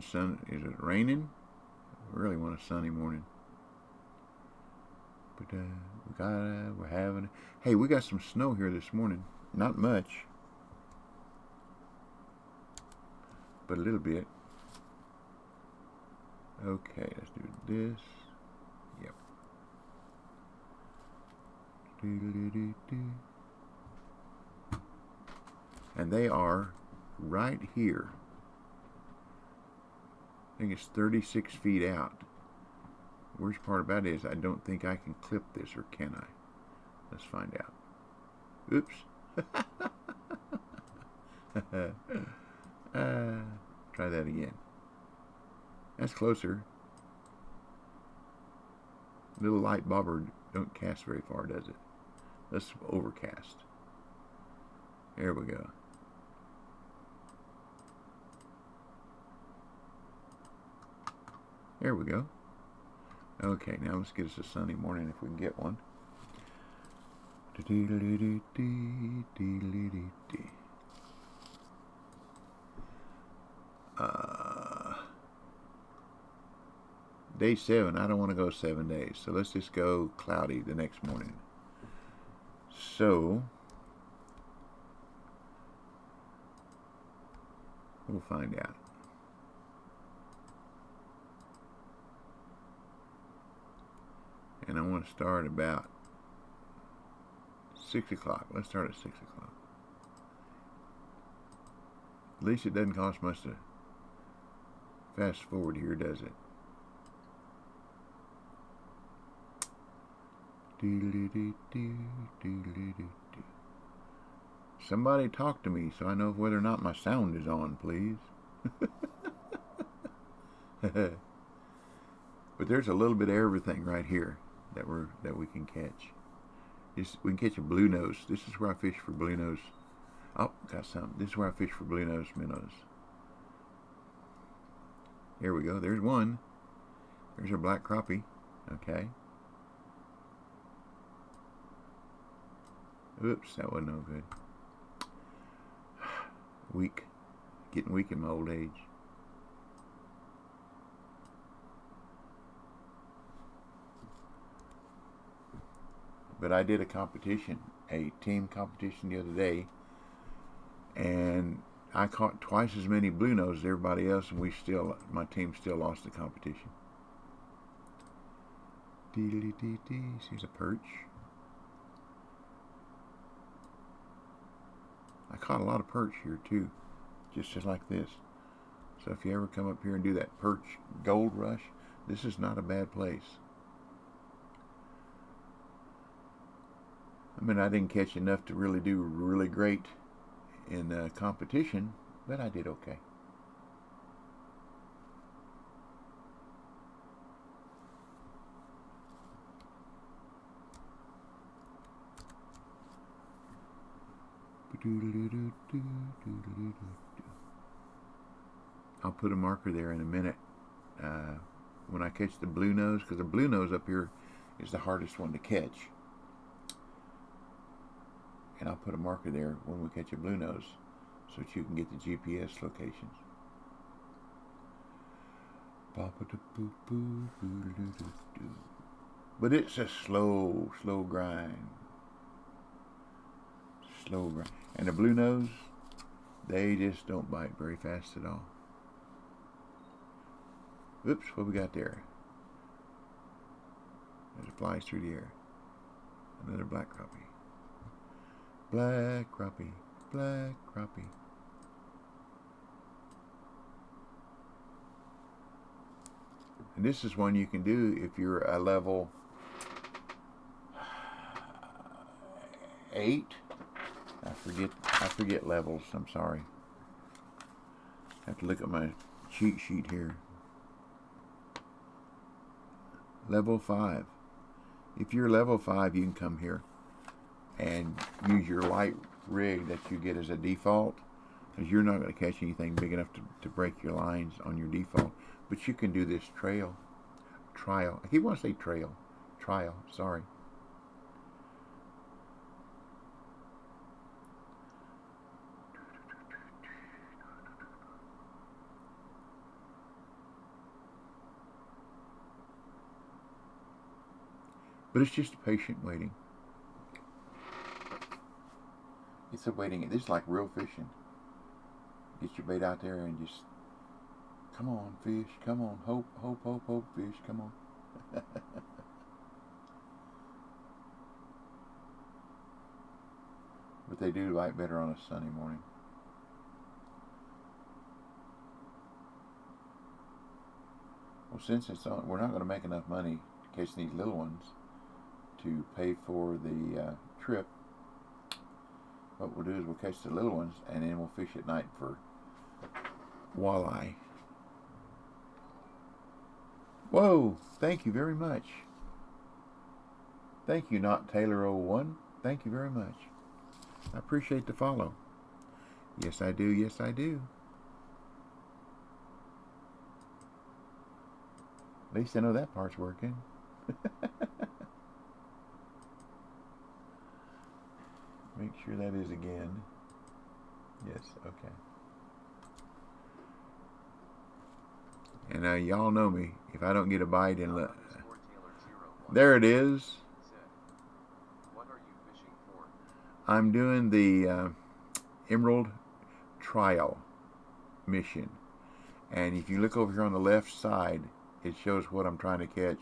sun. Is it raining? I really want a sunny morning. But we're having. Hey, we got some snow here this morning. Not much, but a little bit. Okay, let's do this. Yep. And they are right here. I think it's 36 feet out. Worst part about it is I don't think I can clip this, or can I? Let's find out. Oops. Try that again. That's closer. Little light bobber don't cast very far, does it? Let's overcast. There we go. There we go. Okay, now let's get us a sunny morning if we can get one. Day 7. I don't want to go 7 days, so let's just go cloudy the next morning. So we'll find out. And I want to start about 6 o'clock. Let's start at 6 o'clock. At least it doesn't cost much to fast forward here, does it? Somebody talk to me so I know whether or not my sound is on, please. But there's a little bit of everything right here that we can catch. We can catch a blue nose. This is where I fish for blue nose. Oh, got some. This is where I fish for blue nose minnows. Here we go. There's one. There's our black crappie. Okay. Oops, that wasn't no good. Weak. Getting weak in my old age. But I did a competition, a team competition the other day, and I caught twice as many blue nose as everybody else, and my team still lost the competition. Here's a perch. I caught a lot of perch here too, just like this. So if you ever come up here and do that perch gold rush, this is not a bad place. I mean, I didn't catch enough to really do really great in competition, but I did okay. I'll put a marker there in a minute when I catch the blue nose, because the blue nose up here is the hardest one to catch. And I'll put a marker there when we catch a blue nose so that you can get the GPS locations. But it's a slow grind. Slow grind. And the blue nose, they just don't bite very fast at all. Oops, what we got there? As it flies through the air. Another black crappie. Black crappie, black crappie. And this is one you can do if you're a level 8. I forget levels. I'm sorry. I have to look at my cheat sheet here. Level 5. If you're level 5, you can come here and use your light rig that you get as a default, because you're not going to catch anything big enough to break your lines on your default. But you can do this trial. I keep wanting to say trial, sorry. But it's just a patient waiting. It's a waiting. This is like real fishing. Get your bait out there and just, come on, fish, come on, hope, hope, hope, hope, fish, come on. But they do bite better on a sunny morning. Well, since it's on, we're not going to make enough money to catch these little ones to pay for the trip. What we'll do is we'll catch the little ones and then we'll fish at night for walleye. Whoa, thank you very much. Thank you, Not Taylor01. Thank you very much. I appreciate the follow. Yes, I do. Yes, I do. At least I know that part's working. Make sure that is again. Yes, okay. And y'all know me. If I don't get a bite in there it is. What are you fishing for? I'm doing the Emerald Trial mission. And if you look over here on the left side, it shows what I'm trying to catch.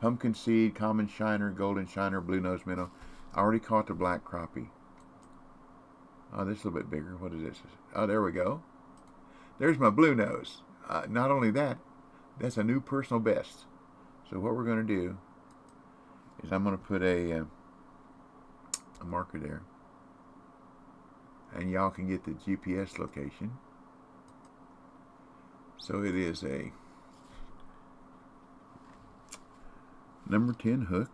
Pumpkin seed, common shiner, golden shiner, blue nose minnow. I already caught the black crappie. Oh, this is a little bit bigger. What is this? Oh, there we go. There's my blue nose. Not only that, that's a new personal best. So what we're going to do is I'm going to put a marker there. And y'all can get the GPS location. So it is a number 10 hook.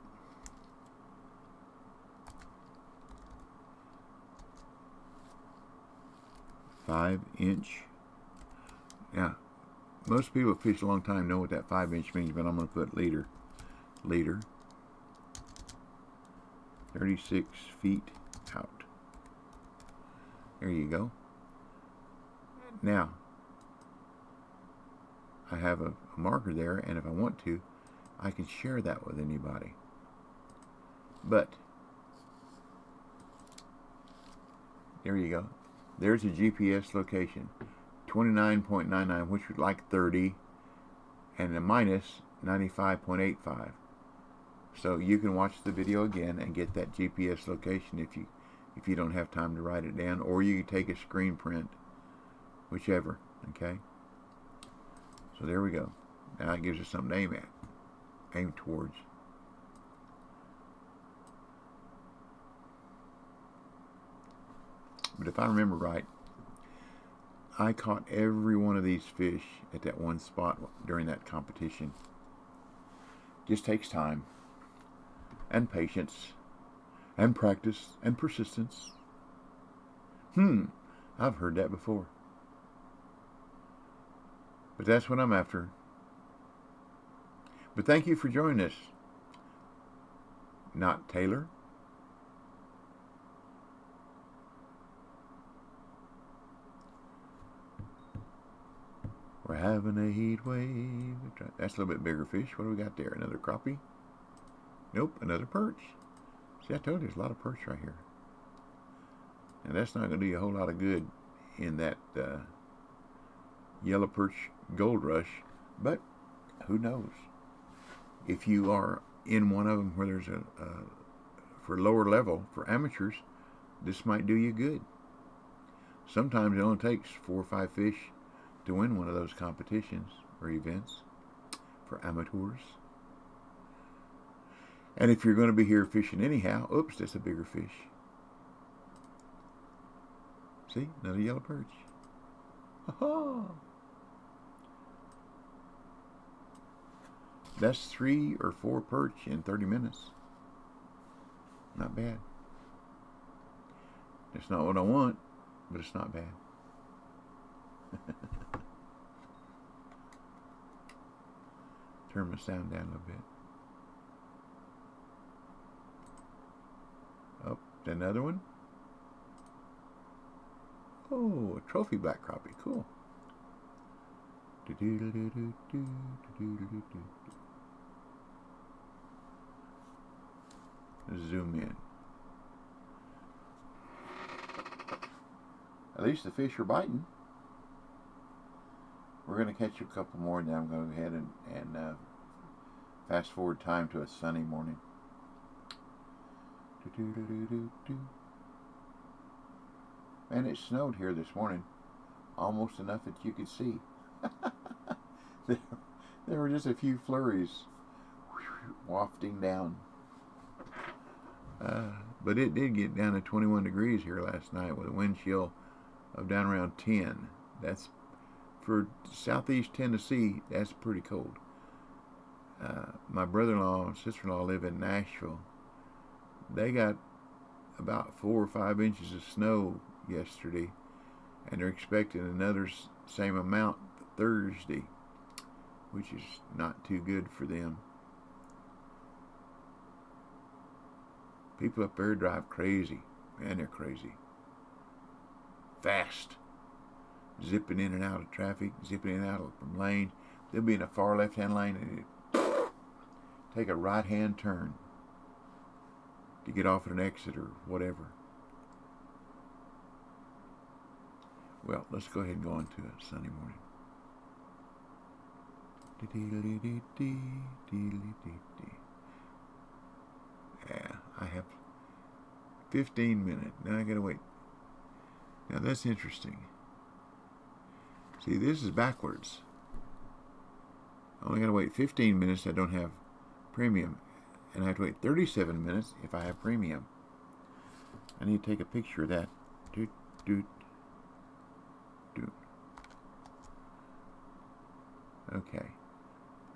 5-inch. Now, most people who fish a long time know what that 5-inch means, but I'm going to put leader. 36 feet out. There you go. Now, I have a marker there, and if I want to, I can share that with anybody. But, there you go. There's a GPS location. 29.99, which would like 30, and a minus 95.85. So you can watch the video again and get that GPS location if you don't have time to write it down, or you can take a screen print, whichever. Okay. So there we go. Now it gives us something to aim towards. But if I remember right, I caught every one of these fish at that one spot during that competition. Just takes time and patience and practice and persistence. I've heard that before. But that's what I'm after. But thank you for joining us. Not Taylor. We're having a heat wave. That's a little bit bigger fish. What do we got there? Another crappie? Nope, another perch. See, I told you there's a lot of perch right here. And that's not going to do you a whole lot of good in that yellow perch gold rush. But who knows? If you are in one of them where there's for lower level, for amateurs, this might do you good. Sometimes it only takes 4 or 5 fish to win one of those competitions or events for amateurs. And if you're going to be here fishing anyhow, oops, that's a bigger fish. See, another yellow perch. Ha-ha! That's 3 or 4 perch in 30 minutes. Not bad. It's not what I want, but it's not bad. Turn my sound down a little bit. Oh, another one. Oh, a trophy black crappie. Cool. zoom in. At least the fish are biting. We're going to catch a couple more, and then I'm going to go ahead and fast forward time to a sunny morning. Man, it snowed here this morning. Almost enough that you could see. There were just a few flurries wafting down. But it did get down to 21 degrees here last night with a wind chill of down around 10. That's, for southeast Tennessee, that's pretty cold. My brother-in-law and sister-in-law live in Nashville. They got about 4 or 5 inches of snow yesterday, and they're expecting another same amount Thursday, which is not too good for them. People up there drive crazy. Man, they're crazy. Fast. Zipping in and out of traffic, zipping in and out from lane. They'll be in a far left-hand lane and take a right-hand turn to get off at an exit or whatever. Well, let's go ahead and go on to a sunny morning. Yeah, I have 15 minutes. Now I gotta wait. Now that's interesting. See, this is backwards. I only gotta wait 15 minutes. I don't have premium. And I have to wait 37 minutes if I have premium. I need to take a picture of that. Doot, doot, doot. Okay.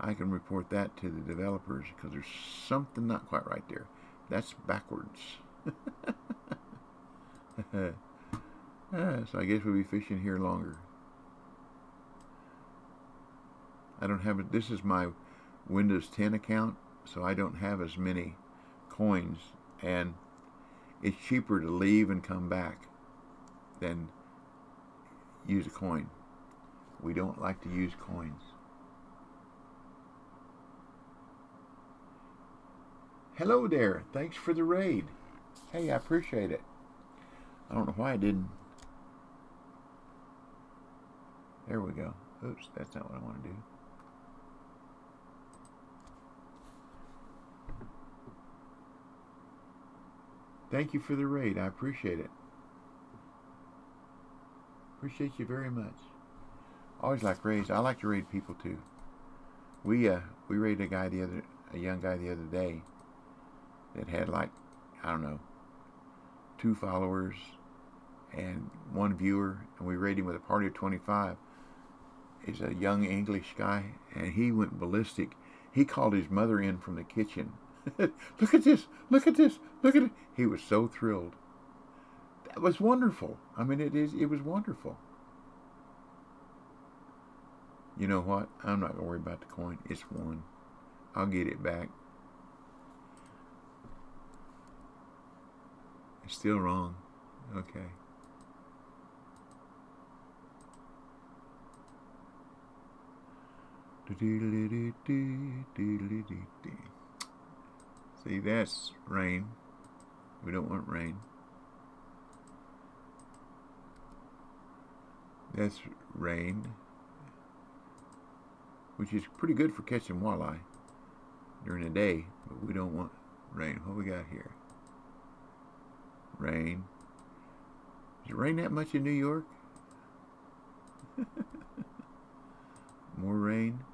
I can report that to the developers because there's something not quite right there. That's backwards. So I guess we'll be fishing here longer. I don't have it. This is my Windows 10 account, so I don't have as many coins, and it's cheaper to leave and come back than use a coin. We don't like to use coins. Hello there. Thanks for the raid. Hey, I appreciate it. I don't know why I didn't. There we go. Oops, that's not what I want to do. Thank you for the raid. I appreciate it. Appreciate you very much. Always like raids. I like to raid people too. We raided a young guy the other day that had, like, I don't know, 2 followers and 1 viewer, and we raided him with a party of 25. He's a young English guy, and he went ballistic. He called his mother in from the kitchen. Look at this, look at this, look at it. He was so thrilled. That was wonderful. I mean, it was wonderful. You know what? I'm not going to worry about the coin. It's 1. I'll get it back. It's still wrong. Okay. See, that's rain. We don't want rain. That's rain, which is pretty good for catching walleye during the day, but we don't want rain. What we got here? Rain. Does it rain that much in New York? More rain.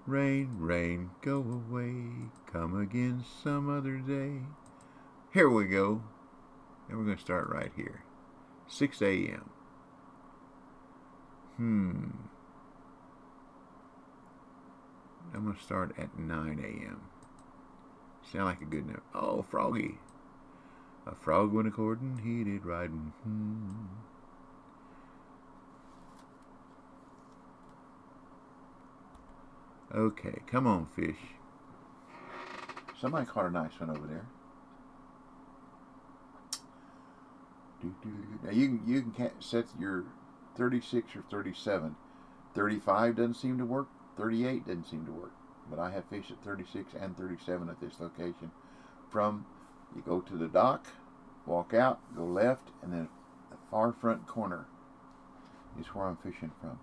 Rain, rain, go away. Come again some other day. Here we go. And we're going to start right here. 6 a.m. I'm going to start at 9 a.m. Sound like a good note. Oh, Froggy. A frog went a-courting, he did riding. Okay, come on, fish. Somebody caught a nice one over there. Now you can set your 36 or 37. 35 doesn't seem to work. 38 doesn't seem to work. But I have fish at 36 and 37 at this location from You go to the dock, walk out, go left, and then the far front corner is where I'm fishing from.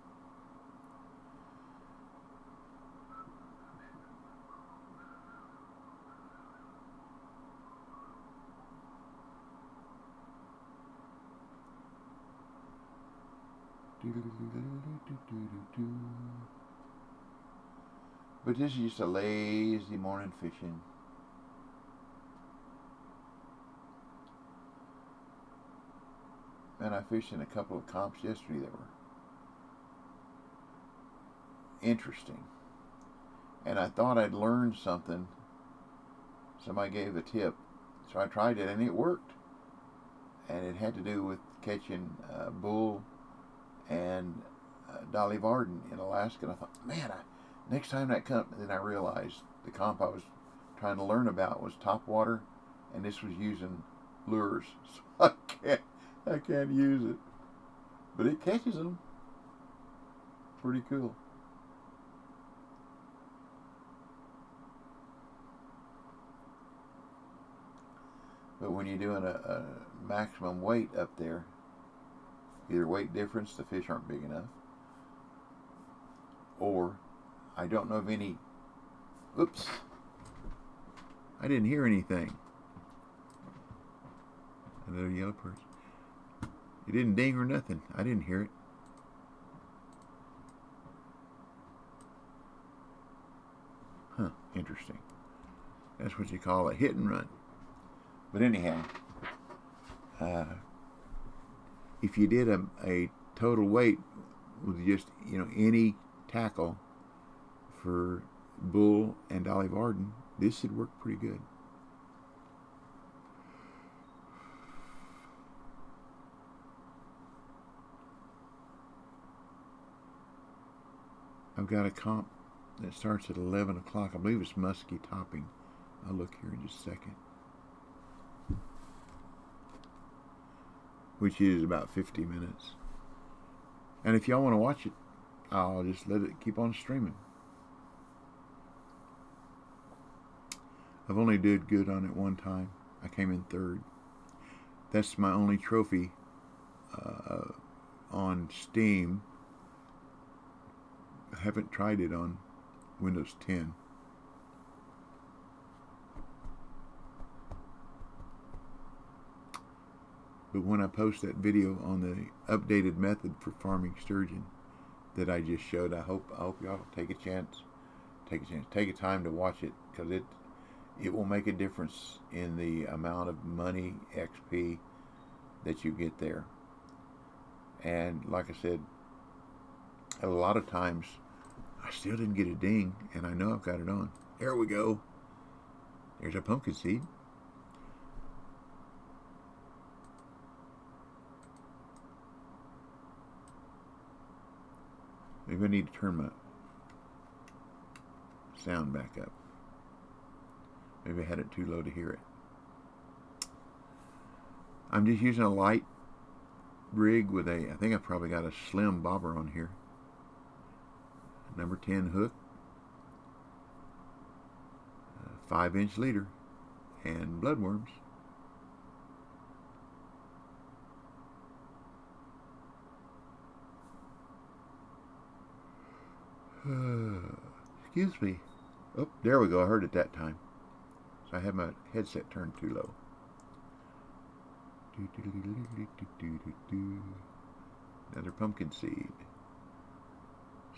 But this is just a lazy morning fishing. And I fished in a couple of comps yesterday that were interesting. And I thought I'd learned something. Somebody gave a tip. So I tried it and it worked. And it had to do with catching bull and Dolly Varden in Alaska. And I thought, man, next time that comes, then I realized the comp I was trying to learn about was topwater, and this was using lures. So I can't use it. But it catches them. Pretty cool. But when you're doing a maximum weight up there, either weight difference, the fish aren't big enough, or I don't know of any. Oops. I didn't hear anything. Another yellow perch. It didn't ding or nothing. I didn't hear it. Huh, interesting. That's what you call a hit and run. But anyhow, if you did a total weight with just, any tackle for bull and Dolly Varden, this should work pretty good. I've got a comp that starts at 11 o'clock. I believe it's Muskie topping. I'll look here in just a second. Which is about 50 minutes. And if y'all want to watch it, I'll just let it keep on streaming. I've only did good on it one time. I came in third. That's my only trophy on Steam. I haven't tried it on Windows 10. But when I post that video on the updated method for farming sturgeon that I just showed, I hope y'all take a chance. Take a time to watch it, because it will make a difference in the amount of money, XP, that you get there. And like I said, a lot of times I still didn't get a ding, and I know I've got it on. There we go. There's a pumpkin seed. Maybe I need to turn my sound back up. Maybe I had it too low to hear it. I'm just using a light rig with I think I probably got a slim bobber on here. Number 10 hook. 5-inch leader. And bloodworms. Excuse me. Oh, there we go. I heard it that time. So I had my headset turned too low. Another pumpkin seed.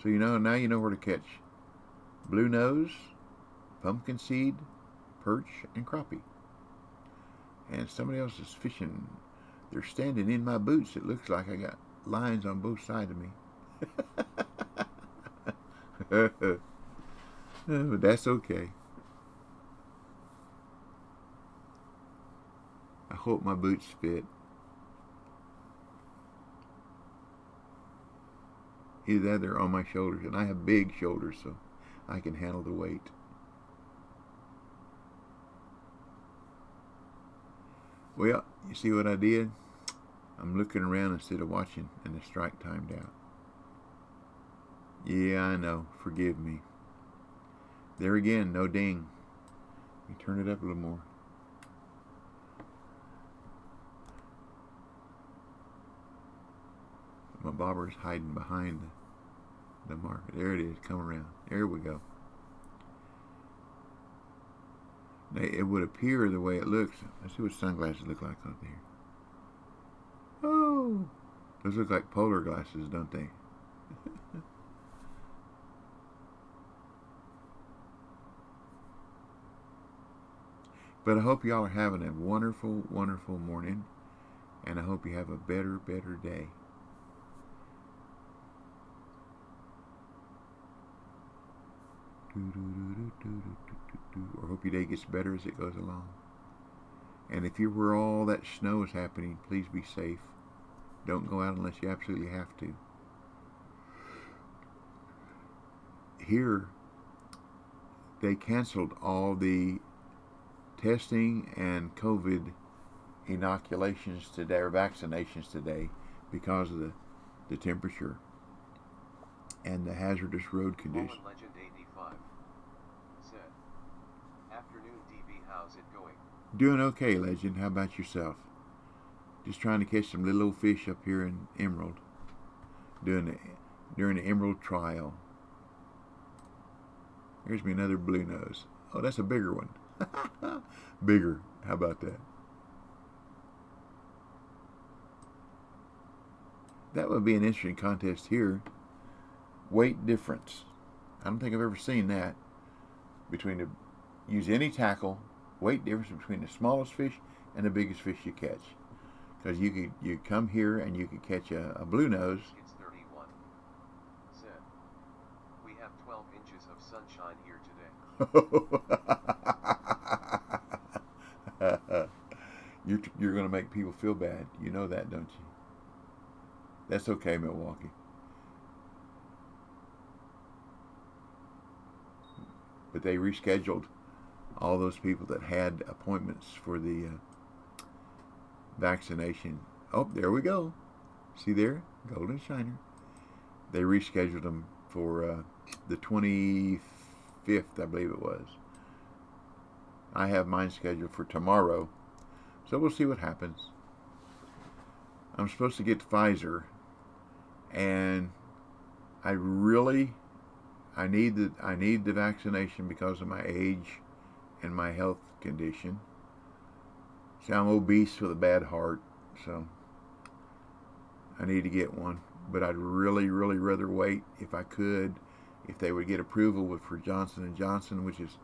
So now you know where to catch blue nose, pumpkin seed, perch, and crappie. And somebody else is fishing. They're standing in my boots. It looks like I got lines on both sides of me. But that's okay. I hope my boots fit. Either that or they're on my shoulders, and I have big shoulders, so I can handle the weight. Well, you see what I did? I'm looking around instead of watching, and the strike timed out. Yeah, I know. Forgive me. There again, no ding. Let me turn it up a little more. My bobber's hiding behind the marker. There it is. Come around. There we go. Now, it would appear the way it looks. Let's see what sunglasses look like up there. Oh, those look like polar glasses, don't they? But I hope y'all are having a wonderful, wonderful morning. And I hope you have a better, better day. Or hope your day gets better as it goes along. And if you're where all that snow is happening, please be safe. Don't go out unless you absolutely have to. Here, they canceled all the testing and COVID inoculations today, or vaccinations today, because of the temperature and the hazardous road conditions. Legend 85 said, "Afternoon DB, how's it going?" Doing okay, Legend. How about yourself? Just trying to catch some little old fish up here in Emerald during the Emerald trial. Here's me another blue nose. Oh, that's a bigger one. Bigger. How about that? That would be an interesting contest here. Weight difference. I don't think I've ever seen that. Use any tackle, weight difference between the smallest fish and the biggest fish you catch. Because you come here and you could catch a blue nose. It's 31. Said, "We have 12 inches of sunshine here today." You're going to make people feel bad. You know that, don't you? That's okay, Milwaukee. But they rescheduled all those people that had appointments for the vaccination. Oh, there we go. See there? Golden Shiner. They rescheduled them for the 25th, I believe it was. I have mine scheduled for tomorrow. So we'll see what happens. I'm supposed to get Pfizer, and I need the vaccination because of my age and my health condition. See, I'm obese with a bad heart, so I need to get one. But I'd really, really rather wait if I could, if they would get approval for Johnson & Johnson, which is,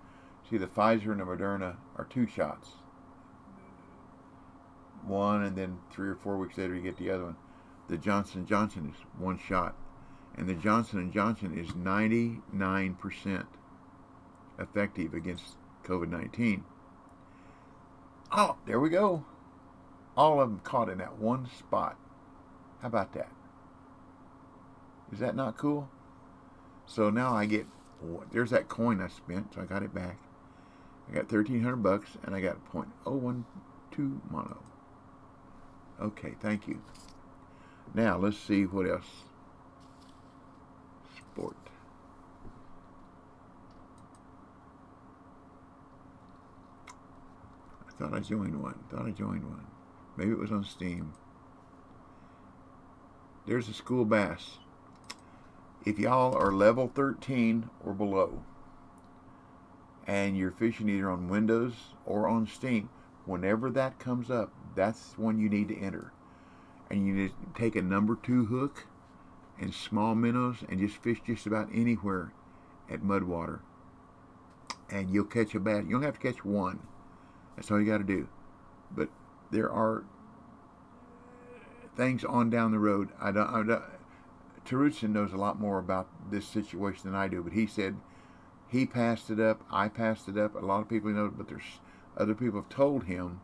see, the Pfizer and the Moderna are 2 shots. One, and then 3 or 4 weeks later you get the other one. The Johnson & Johnson is 1 shot. And the Johnson & Johnson is 99% effective against COVID-19. Oh, there we go. All of them caught in that one spot. How about that? Is that not cool? So now I get, there's that coin I spent, so I got it back. I got $1,300 and I got 0.012 mono. Okay, thank you. Now let's see what else. Sport. I thought I joined one. Maybe it was on Steam. There's a school bass. If y'all are level 13 or below, and you're fishing either on Windows or on Steam, whenever that comes up, that's when you need to enter. And you need to take a number 2 hook and small minnows and just fish just about anywhere at mudwater. And you'll catch a bass. You don't have to catch one. That's all you got to do. But there are things on down the road. Terutsin knows a lot more about this situation than I do, but he said he passed it up, I passed it up. A lot of people know, but there's other people have told him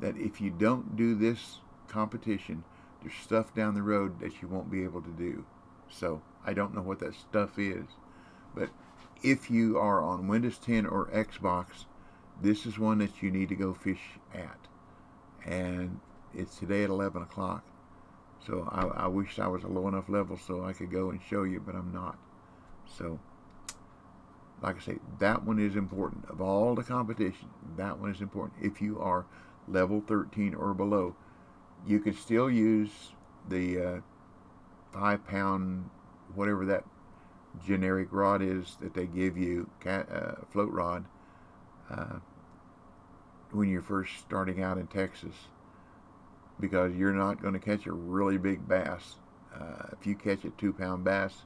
that if you don't do this competition, there's stuff down the road that you won't be able to do. So I don't know what that stuff is, but if you are on Windows 10 or Xbox, this is one that you need to go fish at. And it's today at 11 o'clock. So I wish I was a low enough level so I could go and show you, but I'm not. So, like I say, that one is important. Of all the competition, that one is important. If you are level 13 or below, you can still use the 5-pound, whatever that generic rod is that they give you, float rod, when you're first starting out in Texas, because you're not going to catch a really big bass. If you catch a 2-pound bass,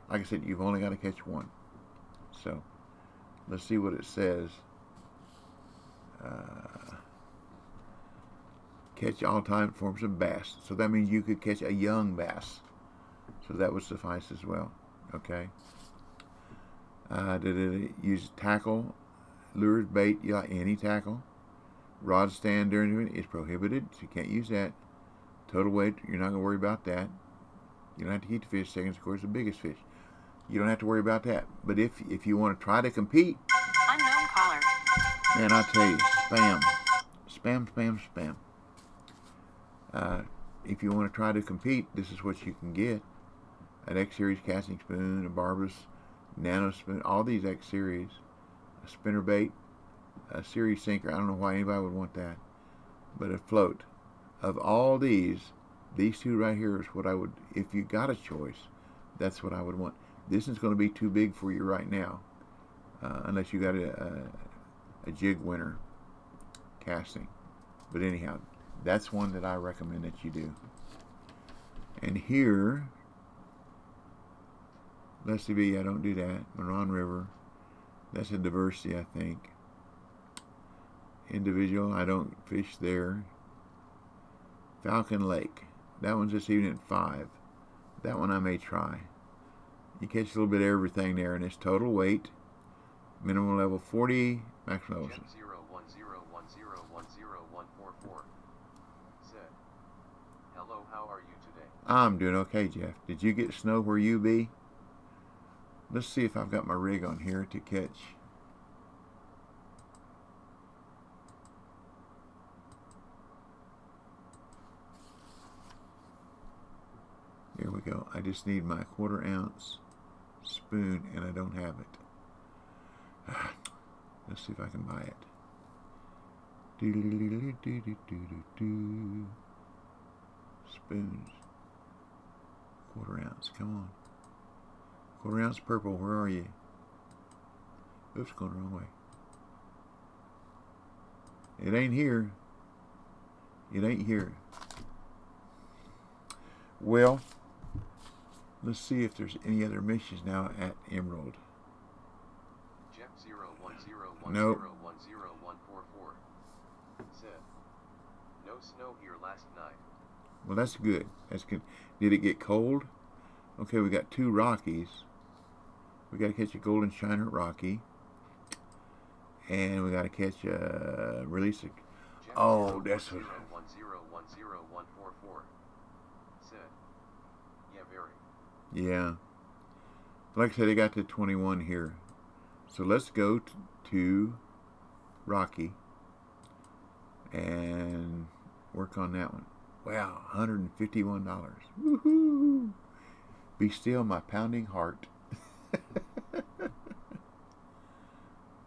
like I said, you've only got to catch one. So let's see what it says. Catch all time forms of bass. So that means you could catch a young bass. So that would suffice as well. Okay. Did it use tackle, lures, bait? Yeah, any tackle. Rod stand during it is prohibited, so you can't use that. Total weight, you're not going to worry about that. You don't have to keep the fish. Second score is the biggest fish. You don't have to worry about that. But if you want to try to compete, unknown caller. Man, I tell you, spam. Spam, spam, spam. If you want to try to compete, this is what you can get. An X-Series casting spoon, a barbless nano spoon, all these X-Series, a spinner bait, a series sinker. I don't know why anybody would want that. But a float. Of all these two right here is what I would, if you got a choice, that's what I would want. This is going to be too big for you right now, unless you got a jig winner casting. But anyhow, that's one that I recommend that you do. And here, Leslie B, I don't do that. Moron River, that's a diversity, I think. Individual, I don't fish there. Falcon Lake, that one's this evening at 5. That one I may try. You catch a little bit of everything there, and it's total weight. Minimum level 40, maximum level 01010101144 said, "Hello, how are you today?" I'm doing okay, Jeff. Did you get snow where you be? Let's see if I've got my rig on here to catch. There we go. I just need my 1/4 ounce spoon, and I don't have it. Let's see if I can buy it. Spoons. 1/4 ounce. Come on. 1/4 ounce purple. Where are you? Oops, going the wrong way. It ain't here. It ain't here. Well, let's see if there's any other missions now at Emerald. Jeff 01010101144 Nope. said, "No snow here last night." Well, that's good. That's good. Did it get cold? Okay, we got 2 Rockies. We got to catch a golden shiner Rocky. And we got to catch a release. Oh, that's what. 010101144 said, "Yeah, very." Yeah. Like I said, I got to 21 here. So let's go to Rocky and work on that one. Wow, $151. Woohoo! Be still my pounding heart.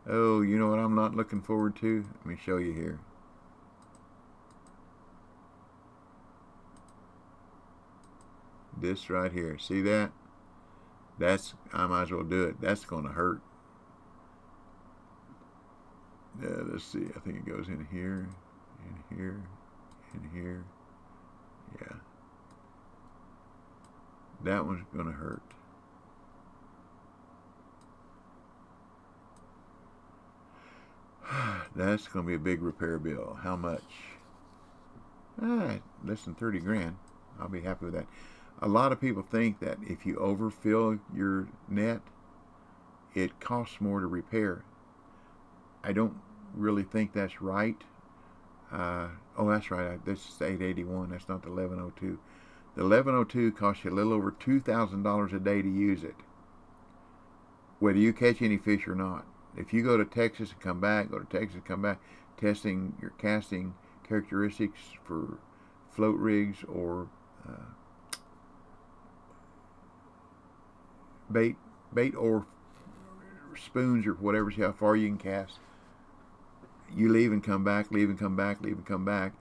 Oh, you know what I'm not looking forward to? Let me show you here. This right here. See that? I might as well do it. That's going to hurt. Let's see. I think it goes in here, in here, in here. Yeah. That one's going to hurt. That's going to be a big repair bill. How much? Less than 30 grand. I'll be happy with that. A lot of people think that if you overfill your net, it costs more to repair. I don't really think that's right. Oh, that's right. This is 881. That's not the 1102. The 1102 costs you a little over $2,000 a day to use it, whether you catch any fish or not. If you go to Texas and come back, testing your casting characteristics for float rigs or bait or spoons or whatever, see how far you can cast. You leave and come back, leave and come back, leave and come back.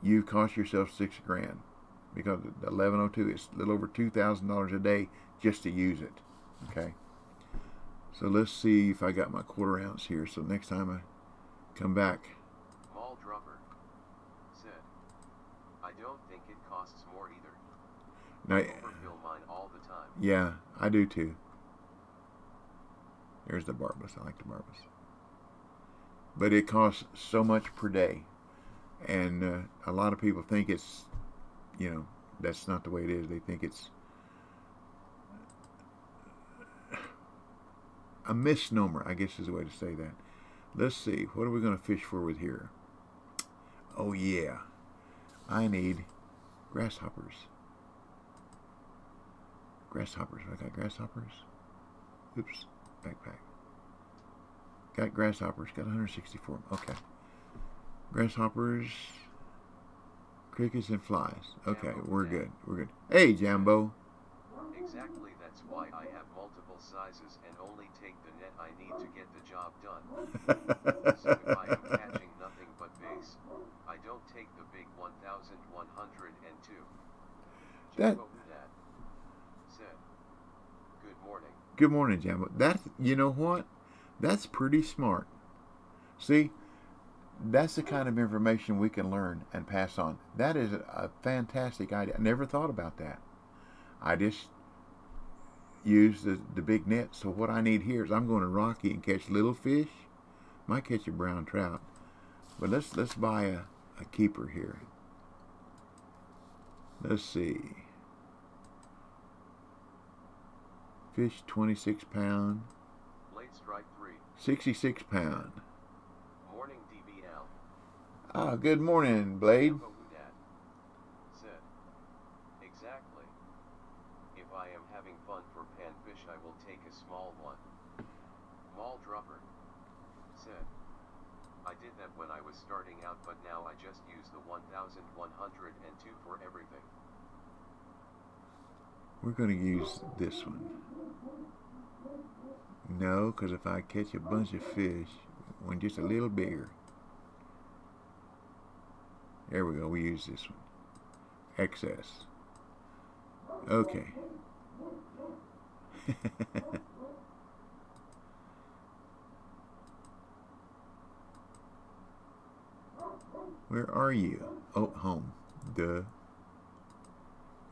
You cost yourself $6 grand because the 1102 is a little over $2,000 a day just to use it. Okay. So let's see if I got my quarter ounce here. So next time I come back. Mall Dropper said, I don't think it costs more either. Now, I overfill mine all the time. yeah, I do too. There's the barbless. I like the barbless. But it costs so much per day. And a lot of people think it's, you know, that's not the way it is. They think it's a misnomer, I guess is the way to say that. Let's see. What are we going to fish for with here? Oh, yeah. I need grasshoppers. Grasshoppers. I got grasshoppers. Oops. Backpack. Got grasshoppers. Got 164. Okay. Grasshoppers. Crickets and flies. Okay, we're good. We're good. Hey, Jambo. Exactly, that's why I have multiple sizes and only take the net I need to get the job done. So if I am catching nothing but bass, I don't take the big 1102. Jambo Dad said, good morning. Good morning, Jambo. That, you know what? That's pretty smart. See, that's the kind of information we can learn and pass on. That is a fantastic idea. I never thought about that. I just use the big net. So what I need here is I'm going to Rocky and catch little fish. Might catch a brown trout. But let's buy a keeper here. Let's see. Fish 26 pound. Late strike 3. 66 pound. Morning DBL. Ah, good morning, Blade. Jambo Dad said, exactly. If I am having fun for panfish, I will take a small one. Mall Dropper said, I did that when I was starting out, but now I just use the 1102 for everything. We're going to use this one. No, because if I catch a bunch of fish, one just a little bigger. There we go. We use this one. Excess. Okay. Where are you? Oh, home. Duh.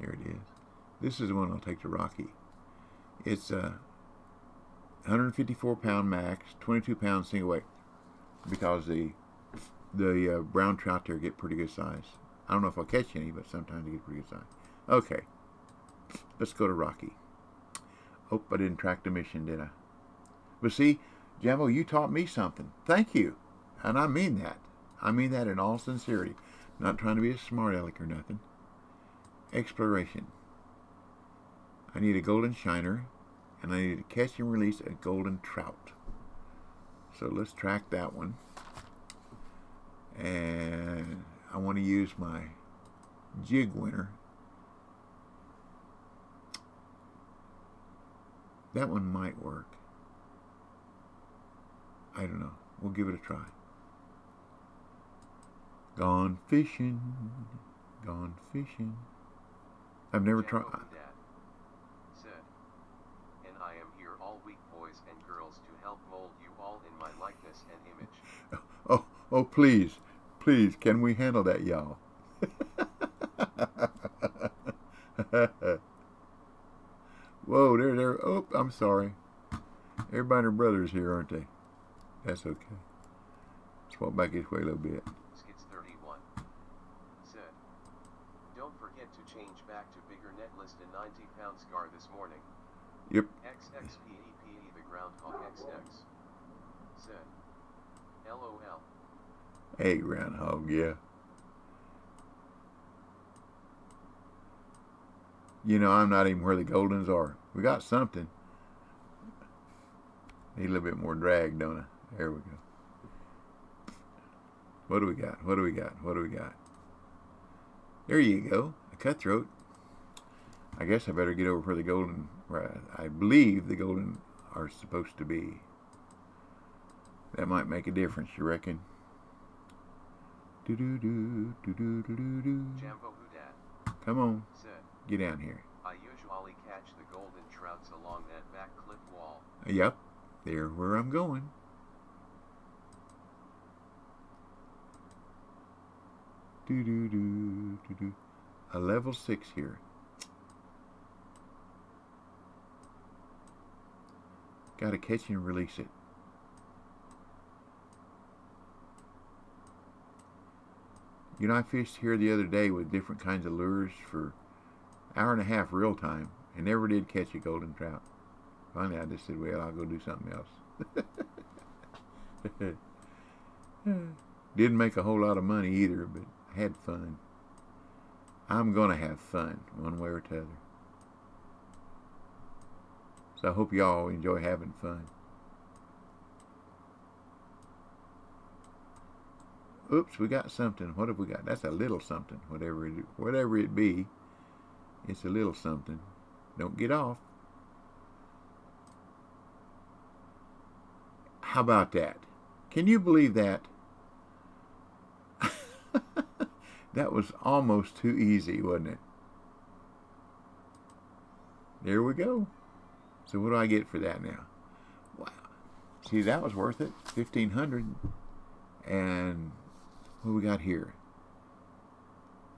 There it is. This is the one I'll take to Rocky. It's 154 pound max, 22 pound single weight, because the brown trout there get pretty good size. I don't know if I'll catch any, but sometimes they get pretty good size. Okay, let's go to Rocky. Oh, I didn't track the mission, did I? But see, Jambo, you taught me something. Thank you, and I mean that. I mean that in all sincerity. Not trying to be a smart aleck or nothing. Exploration. I need a golden shiner, and I need to catch and release a golden trout. So let's track that one. And I want to use my jig winner. That one might work. I don't know. We'll give it a try. Gone fishing. Gone fishing. I've never tried. I am here all week, boys and girls, to help mold you all in my likeness and image. Oh, please, can we handle that, y'all? Whoa, there. Oh, I'm sorry. Everybody and their brothers here, aren't they? That's okay. Let's walk back this way a little bit. Skits 31 said, don't forget to change back to bigger net list a 90-pound scar this morning. Yep. XXPEPE the groundhog XX said, LOL. Hey, groundhog, yeah. You know, I'm not even where the goldens are. We got something. Need a little bit more drag, don't I? There we go. What do we got? What do we got? What do we got? There you go. A cutthroat. I guess I better get over where the golden, where I believe the golden are supposed to be. That might make a difference, you reckon? Jambo Dad Come on. Said, Get down here. I usually catch the golden trouts along that back cliff wall. Yep. There where I'm going. Do. A level 6 here. Gotta catch and release it. You know, I fished here the other day with different kinds of lures for an hour and a half real time and never did catch a golden trout. Finally, I just said, well, I'll go do something else. Didn't make a whole lot of money either, but I had fun. I'm going to have fun one way or t'other. So I hope y'all enjoy having fun. Oops, we got something. What have we got? That's a little something. Whatever it be, it's a little something. Don't get off. How about that? Can you believe that? That was almost too easy, wasn't it? There we go. So what do I get for that now? Wow. See, that was worth it. $1,500. And what we got here?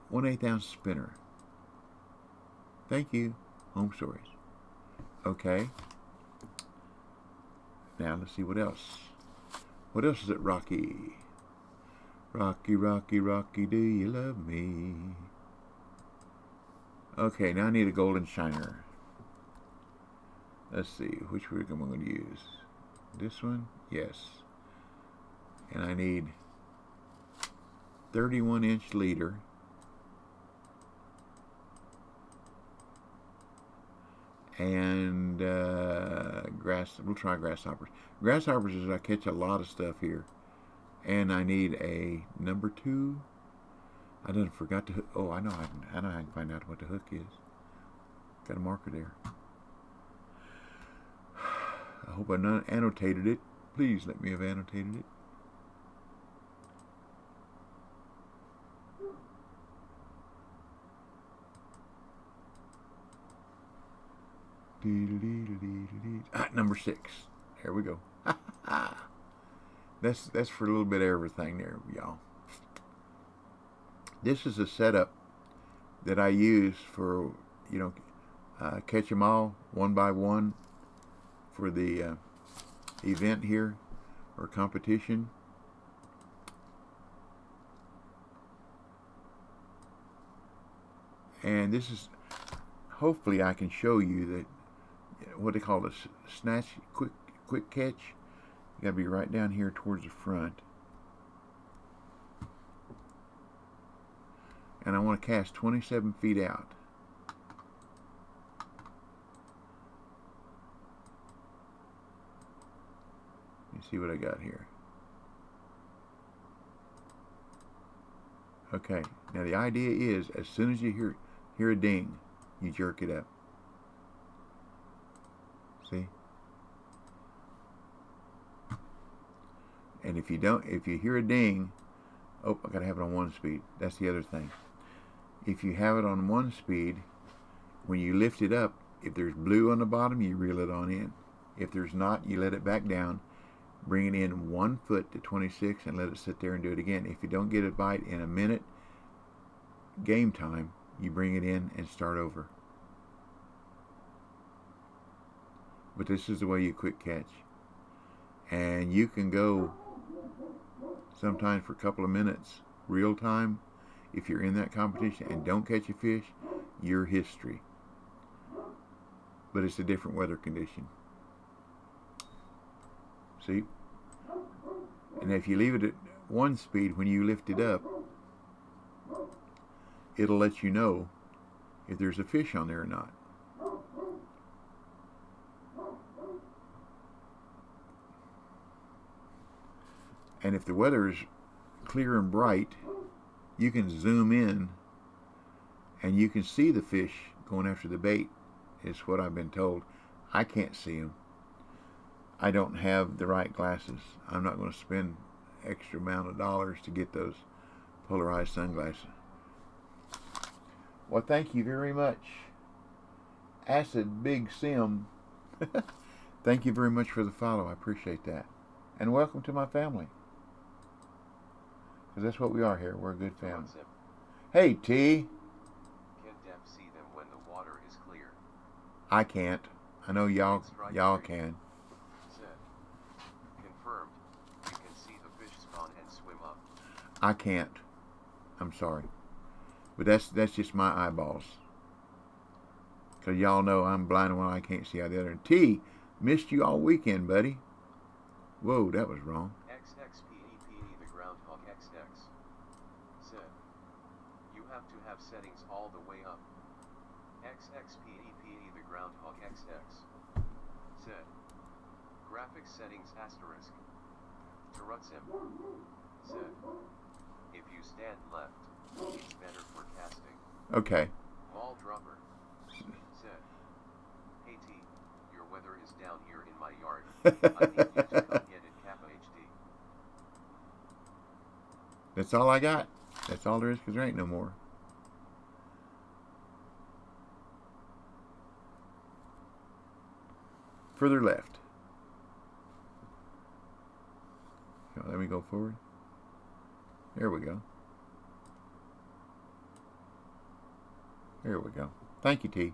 1/8 ounce spinner. Thank you, Home Stories. Okay. Now let's see what else. What else is it, Rocky? Rocky, Rocky, Rocky, do you love me? Okay, now I need a golden shiner. Let's see, which rig am I going to use? This one? Yes. And I need 31-inch leader. And we'll try grasshoppers. Grasshoppers is I catch a lot of stuff here. And I need a number 2. I done forgot to hook. Oh, I know I can find out what the hook is. Got a marker there. I hope I not annotated it. Please let me have annotated it. Number 6. There we go. That's for a little bit of everything there, y'all. This is a setup that I use for, catch them all one by one for the event here or competition. And this is, hopefully I can show you that what they call a snatch, quick catch. You gotta be right down here towards the front. And I want to cast 27 feet out. Let me see what I got here. Okay, now the idea is as soon as you hear a ding, you jerk it up. See? And if you hear a ding, oh, I gotta have it on 1 speed. That's the other thing. If you have it on 1 speed, when you lift it up, if there's blue on the bottom, you reel it on in. If there's not, you let it back down, bring it in 1 foot to 26 and let it sit there and do it again. If you don't get a bite in a minute, game time, you bring it in and start over. But this is the way you quick catch. And you can go sometimes for a couple of minutes real time. If you're in that competition and don't catch a fish, you're history. But it's a different weather condition. See? And if you leave it at 1 speed, when you lift it up, it'll let you know if there's a fish on there or not. And if the weather is clear and bright, you can zoom in and you can see the fish going after the bait, is what I've been told. I can't see them. I don't have the right glasses. I'm not going to spend extra amount of dollars to get those polarized sunglasses. Well, thank you very much, Acid Big Sim. Thank you very much for the follow. I appreciate that. And welcome to my family. Because that's what we are here. We're a good family. Hey, T. Can Deb see them when the water is clear? I can't. I know y'all can. Said. Confirmed. You can see the fish spawn and swim up. I can't. I'm sorry. But that's just my eyeballs. Because y'all know I'm blind and one I can't see out the other. And T, missed you all weekend, buddy. Whoa, that was wrong. XXPEPE the Groundhog XX. Said. You have to have settings all the way up. XXPEPE the Groundhog XX. Said. Graphics settings asterisk. Tarutsim. Said. If you stand left, it's better for casting. Okay. Mall dropper. Said. Hey T, your weather is down here in my yard. I need you to come get it Kappa HD. That's all I got. That's all there is because there ain't no more. Further left. Let me go forward. There we go. There we go. Thank you, T.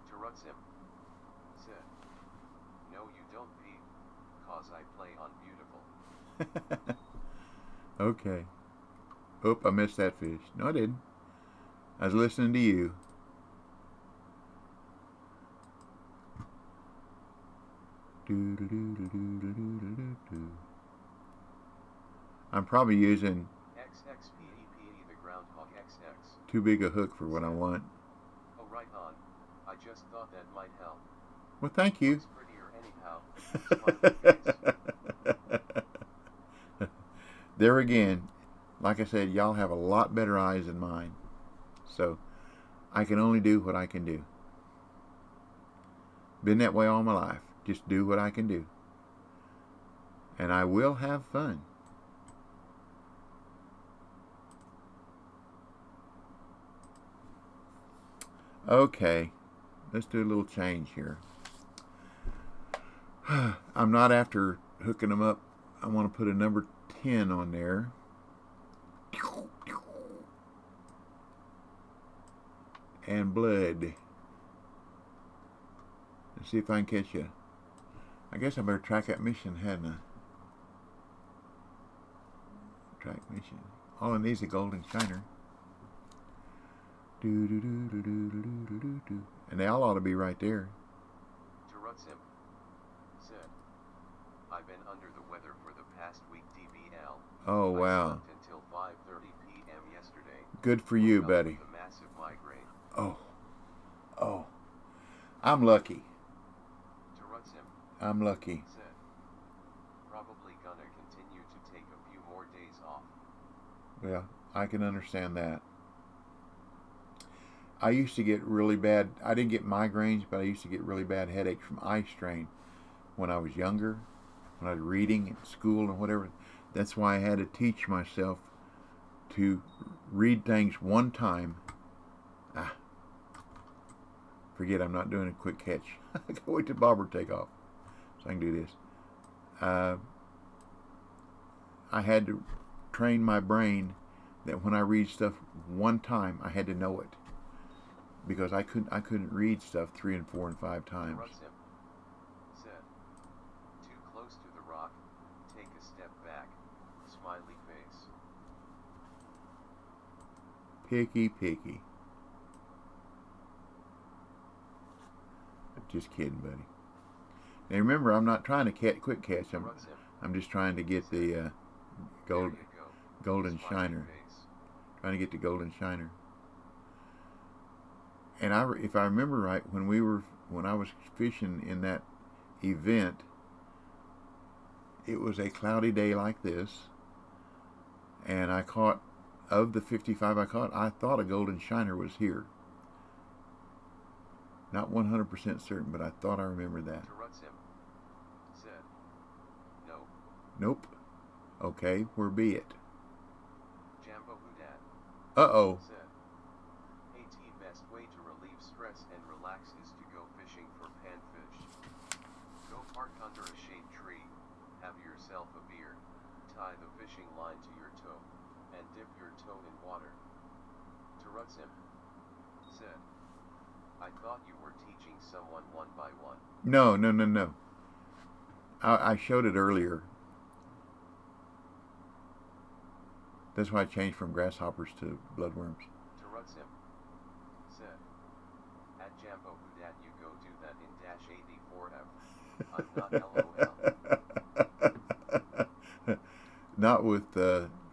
Tarutsim. Said. No you don't be, cause I play on Beautiful. Okay. Oop, I missed that fish. No, I didn't. I was listening to you. I'm probably using XXPEPE the Groundhog XX. too big a hook for what I want. Oh right on. I just thought that might help. Well, thank you. Looks prettier anyhow. There again, like I said, y'all have a lot better eyes than mine. So I can only do what I can do. Been that way all my life. Just do what I can do. And I will have fun. Okay, let's do a little change here. I'm not after hooking them up. I want to put a number 10 on there. And blood. Let's see if I can catch you. I guess I better track that mission, hadn't I? Track mission. All I need is a golden shiner. And they all ought to be right there. Tarutsim. Said. I've been under the weather for the past week DBL. Oh, wow. I slept until 5:30 p.m. yesterday. Good for you, buddy. With a massive migraine. Oh. I'm lucky. Tarutsim. I'm lucky. Said. Probably gonna continue to take a few more days off. Well, I can understand that. I used to get really bad, I didn't get migraines, but I used to get really bad headaches from eye strain when I was younger, when I was reading at school and whatever. That's why I had to teach myself to read things one time. Forget, I'm not doing a quick catch. I gotta wait till Bobber take off so I can do this. I had to train my brain that when I read stuff one time, I had to know it. Because I couldn't read stuff 3 and 4 and 5 times. Tarutsim. Said. Too close to the rock. Take a step back. Smiley face. Picky. Just kidding, buddy. Now remember, I'm not trying to quick catch. I'm just trying to get the golden shiner. Trying to get the golden shiner. And if I remember right, when I was fishing in that event, it was a cloudy day like this, and I caught, of the 55 I caught, I thought a golden shiner was here. Not 100% certain, but I thought I remembered that. Tarutsim. Said. Nope. Okay, where be it? Jambo Houdat. Uh-oh. Said, hey T, best way to relieve stress and relax is to go fishing for panfish. Go park under a shade tree, have yourself a beer, tie the fishing line to your toe, and dip your toe in water. Tarutsim said, I thought you were teaching someone one by one. No, no, no, no. I showed it earlier. That's why I changed from grasshoppers to bloodworms. Tarutsim said, at Jambo who dat you go do that in dash 84F. I'm not LOL. Not with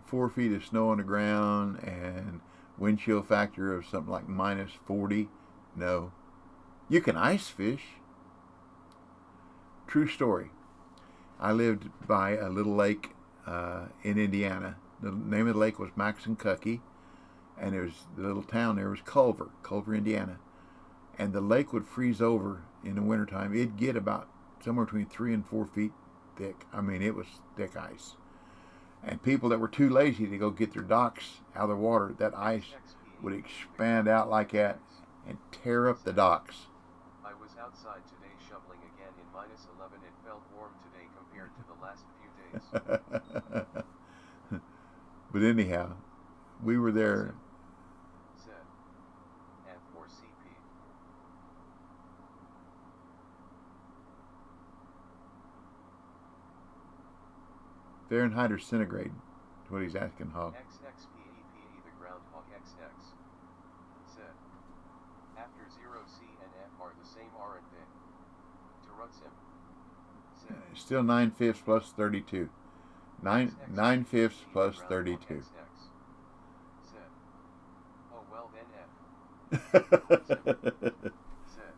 4 feet of snow on the ground and wind chill factor of something like minus 40. No. You can ice fish. True story. I lived by a little lake in Indiana. The name of the lake was Maxencucky, and the little town there was Culver, Indiana. And the lake would freeze over in the wintertime. It'd get about somewhere between 3 and 4 feet thick. I mean, it was thick ice. And people that were too lazy to go get their docks out of the water, that ice would expand out like that and tear up the docks. I was outside today shoveling again in minus 11. It felt warm today compared to the last few days. But anyhow, we were there. Said, F4CP. Fahrenheit or centigrade? That's what he's asking, Hog. XXPEPE, the groundhog XX. Said, after 0C and F are the same, aren't they? Tarutsim said, Still 9/5 plus 32. 9/5 plus 32. XX said, oh well then F. Said,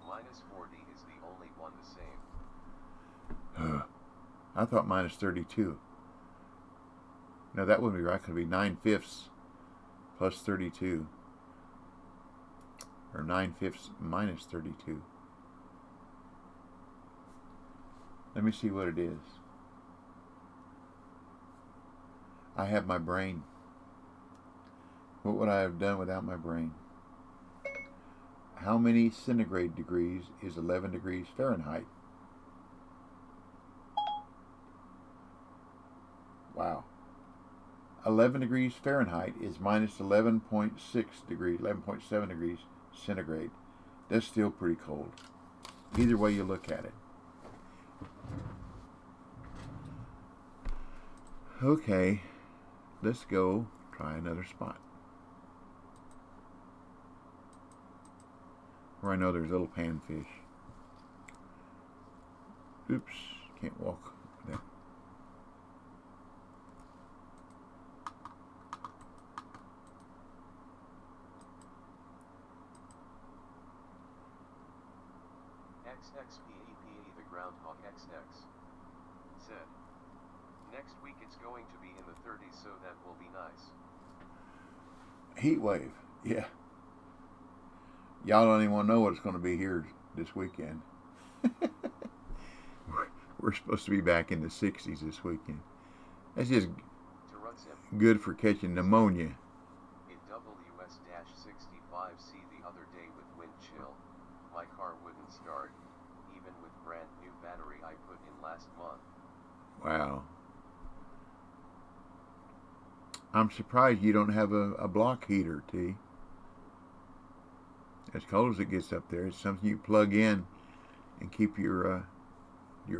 minus 40 is the only one the same. I thought minus 32. No, that wouldn't be right. It could be 9/5 plus 32. Or 9/5 minus 32. Let me see what it is. I have my brain. What would I have done without my brain? How many centigrade degrees is 11 degrees Fahrenheit? Wow. 11 degrees Fahrenheit is minus 11.6 degrees, 11.7 degrees centigrade. That's still pretty cold. Either way you look at it. Okay, let's go try another spot where I know there's little panfish. Oops, can't walk there. XXPEPE, the groundhog XX. Said, next week it's going to be in the 30s, so that will be nice. Heat wave, yeah. Y'all don't even want to know what it's going to be here this weekend. We're supposed to be back in the 60s this weekend. That's just good for catching pneumonia. In WS-65C the other day with wind chill, my car wouldn't start, even with brand new battery I put in last month. Wow. I'm surprised you don't have a block heater, T. As cold as it gets up there, it's something you plug in and keep your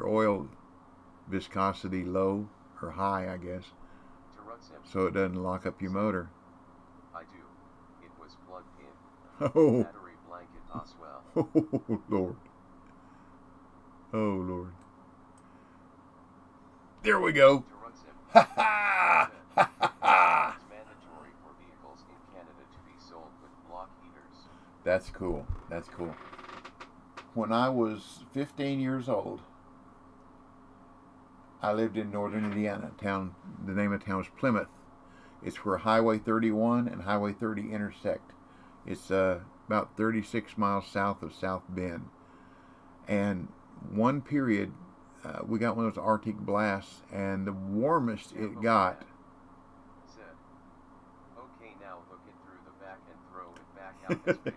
oil viscosity low or high, I guess, so it doesn't lock up your motor. I do. It was plugged in. Oh. Battery blanket as well. Oh, Lord. Oh, Lord. There we go. Ha ha! Ha ha! It's mandatory for vehicles in Canada to be sold with block heaters. That's cool. That's cool. When I was 15 years old, I lived in northern Indiana. The name of the town was Plymouth. It's where Highway 31 and Highway 30 intersect. It's about 36 miles south of South Bend. And one period, we got one of those Arctic blasts, and the warmest it got. Said, okay out this big.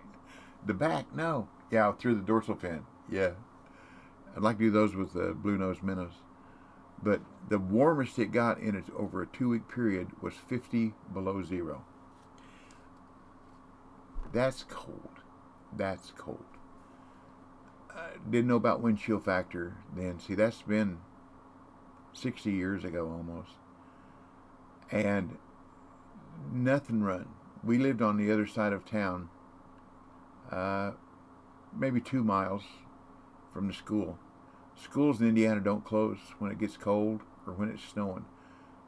The back, no. Yeah, through the dorsal fin. Yeah. I'd like to do those with the blue-nosed minnows. But the warmest it got in it over a 2-week period was 50 below zero. That's cold. That's cold. Didn't know about wind chill factor then. See, that's been 60 years ago almost. And nothing run. We lived on the other side of town, maybe 2 miles from the school. Schools in Indiana don't close when it gets cold or when it's snowing.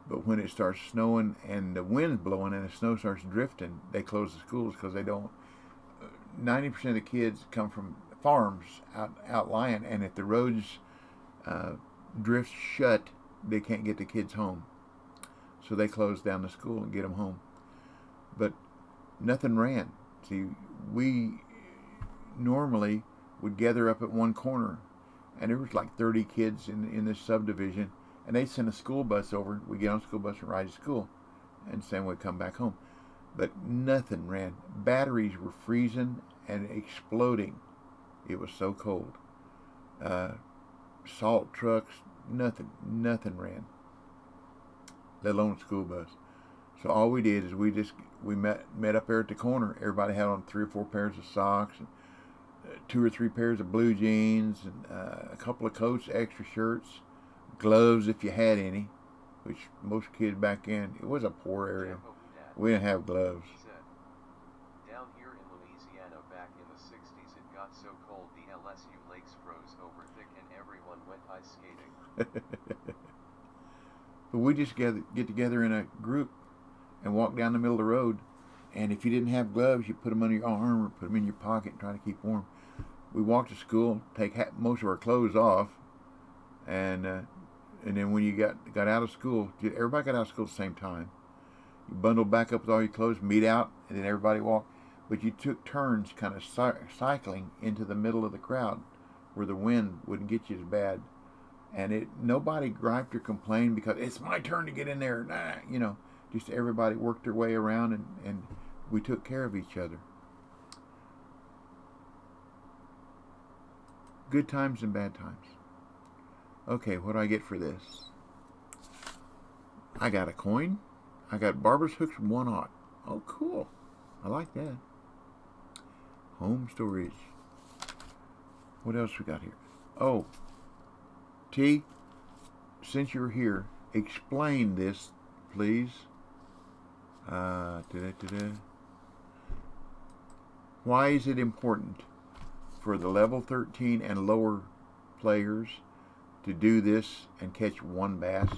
But when it starts snowing and the wind's blowing and the snow starts drifting, they close the schools because they don't. 90% of the kids come from farms outlying, and if the roads drift shut, they can't get the kids home. So they close down the school and get them home. But nothing ran. See, we normally would gather up at one corner, and there was like 30 kids in this subdivision, and they'd send a school bus over. We'd get on a school bus and ride to school, and then we'd come back home. But nothing ran. Batteries were freezing and exploding. It was so cold. Salt trucks, nothing ran, let alone a school bus. So all we did is we met up there at the corner. Everybody had on 3 or 4 pairs of socks, and 2 or 3 pairs of blue jeans, and a couple of coats, extra shirts, gloves if you had any, which most kids back in, it was a poor area. We didn't have gloves. Down here in Louisiana back in the 60s it got so cold the LSU lakes froze over thick and everyone went ice skating. But we just get together in a group and walk down the middle of the road, and if you didn't have gloves, you put them under your arm or put them in your pocket and try to keep warm. We walked to school, take most of our clothes off, and then when you got out of school, everybody got out of school at the same time. You bundled back up with all your clothes, meet out, and then everybody walked. But you took turns kind of cycling into the middle of the crowd where the wind wouldn't get you as bad. And nobody griped or complained because it's my turn to get in there. Nah, just everybody worked their way around, and we took care of each other. Good times and bad times. Okay, what do I get for this? I got a coin. I got Barber's Hooks 1/0. Oh, cool. I like that. Home storage. What else we got here? Oh, T, since you're here, explain this, please. Why is it important for the level 13 and lower players to do this and catch one bass?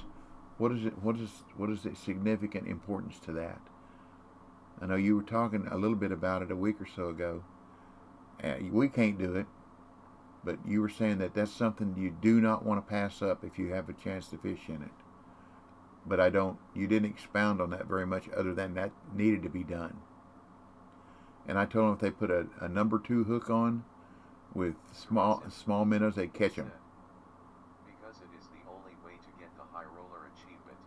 What is the significant importance to that? I know you were talking a little bit about it a week or so ago. We can't do it, but you were saying that that's something you do not want to pass up if you have a chance to fish in it. But you didn't expound on that very much other than that needed to be done. And I told them if they put a number 2 hook on with small minnows, they'd catch them. Because it is the only way to get the high roller achievement.